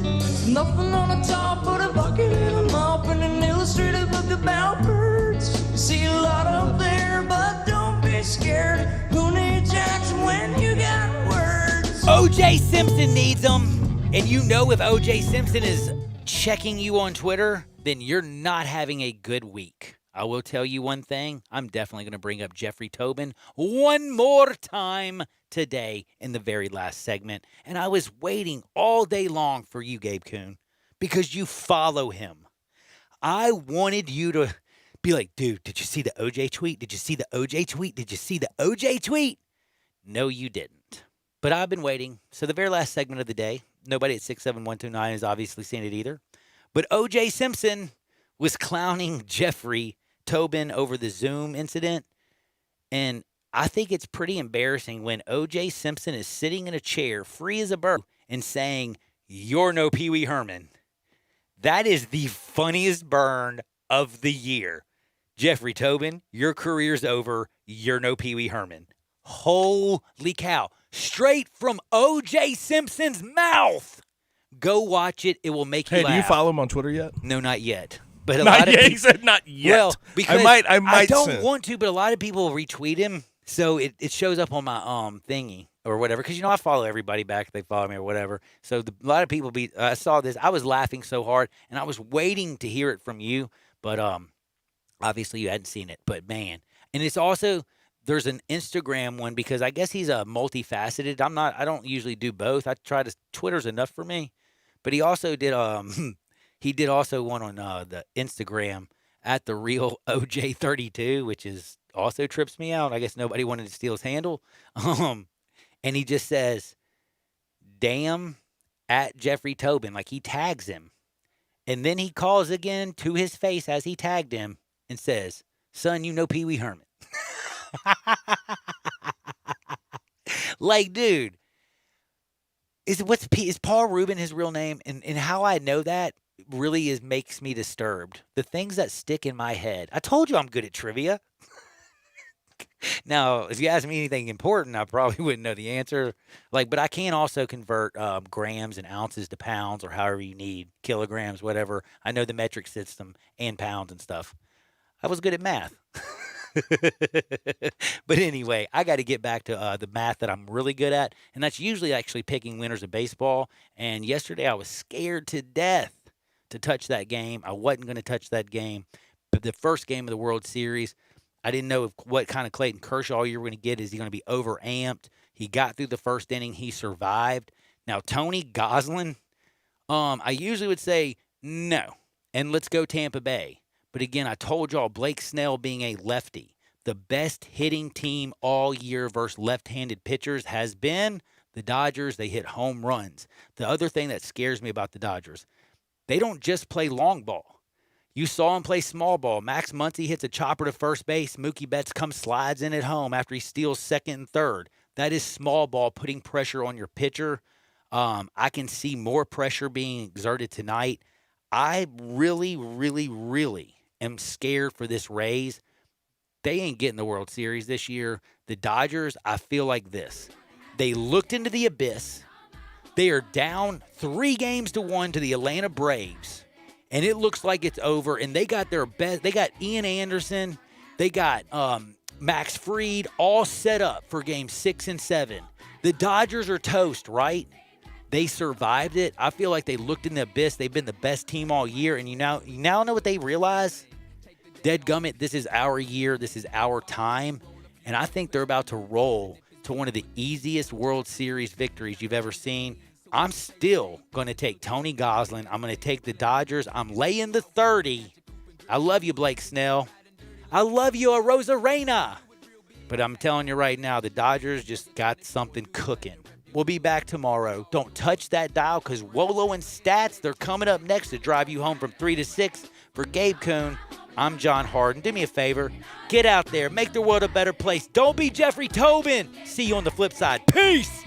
There's nothing on the top but a bucket and a mop and an illustrated book about birds. You see a lot up there, but don't be scared. Who needs Jackson when you got words? O.J. Simpson needs them. And you know if O.J. Simpson is checking you on Twitter, then you're not having a good week. I will tell you one thing. I'm definitely going to bring up Jeffrey Tobin one more time today in the very last segment. And I was waiting all day long for you, Gabe Kuhn, because you follow him. I wanted you to be like, dude, did you see the OJ tweet? Did you see the OJ tweet? Did you see the OJ tweet? No, you didn't. But I've been waiting. So the very last segment of the day, nobody at 67129 has obviously seen it either. But O.J. Simpson was clowning Jeffrey Tobin over the Zoom incident. And I think it's pretty embarrassing when O.J. Simpson is sitting in a chair, free as a bird, and saying, "You're no Pee Wee Herman." That is the funniest burn of the year. Jeffrey Tobin, your career's over. You're no Pee Wee Herman. Holy cow. Straight from O.J. Simpson's mouth. Go watch it. It will make you laugh. Hey, do you follow him on Twitter yet? No, not yet. But not yet. He said not yet. Well, because I might don't soon. want to, but a lot of people retweet him, so it shows up on my thingy or whatever. Because I follow everybody back if they follow me or whatever. So a lot of people I saw this. I was laughing so hard, and I was waiting to hear it from you. But obviously you hadn't seen it. But man, and it's also there's an Instagram one because I guess he's a multifaceted. I don't usually do both. Twitter's enough for me. But he also did he did also one on the Instagram at the real OJ32, which is also trips me out. I guess nobody wanted to steal his handle. And he just says, "Damn," at Jeffrey Tobin, like he tags him. And then he calls again to his face as he tagged him and says, "Son, you know Pee Wee Herman." Like, dude, is Paul Rubin his real name? And how I know that really makes me disturbed. The things that stick in my head. I told you I'm good at trivia. Now, if you ask me anything important, I probably wouldn't know the answer. But I can also convert grams and ounces to pounds or however you need, kilograms, whatever. I know the metric system and pounds and stuff. I was good at math. But anyway, I got to get back to the math that I'm really good at, and that's usually actually picking winners of baseball. And yesterday I was scared to death to touch that game. I wasn't going to touch that game. But the first game of the World Series, I didn't know what kind of Clayton Kershaw you were going to get. Is he going to be overamped? He got through the first inning. He survived. Now, Tony Gonsolin, I usually would say no, and let's go Tampa Bay. But again, I told y'all Blake Snell being a lefty, the best hitting team all year versus left-handed pitchers has been the Dodgers. They hit home runs. The other thing that scares me about the Dodgers, they don't just play long ball. You saw him play small ball. Max Muncy hits a chopper to first base. Mookie Betts slides in at home after he steals second and third. That is small ball, putting pressure on your pitcher. I can see more pressure being exerted tonight. I really, really, really am scared for this Rays. They ain't getting the World Series this year. The Dodgers, I feel like this. They looked into the abyss. They are down 3-1 to the Atlanta Braves. And it looks like it's over. And they got their best. They got Ian Anderson. They got Max Fried all set up for game 6 and 7. The Dodgers are toast, right? They survived it. I feel like they looked in the abyss. They've been the best team all year. And you now know what they realize? Dadgummit, this is our year. This is our time. And I think they're about to roll to one of the easiest World Series victories you've ever seen. I'm still going to take Tony Gonsolin. I'm going to take the Dodgers. I'm laying the 30. I love you, Blake Snell. I love you, Arozarena. But I'm telling you right now, the Dodgers just got something cooking. We'll be back tomorrow. Don't touch that dial because Wolo and Stats, they're coming up next to drive you home from 3 to 6. For Gabe Kuhn, I'm John Harden. Do me a favor. Get out there. Make the world a better place. Don't be Jeffrey Tobin. See you on the flip side. Peace.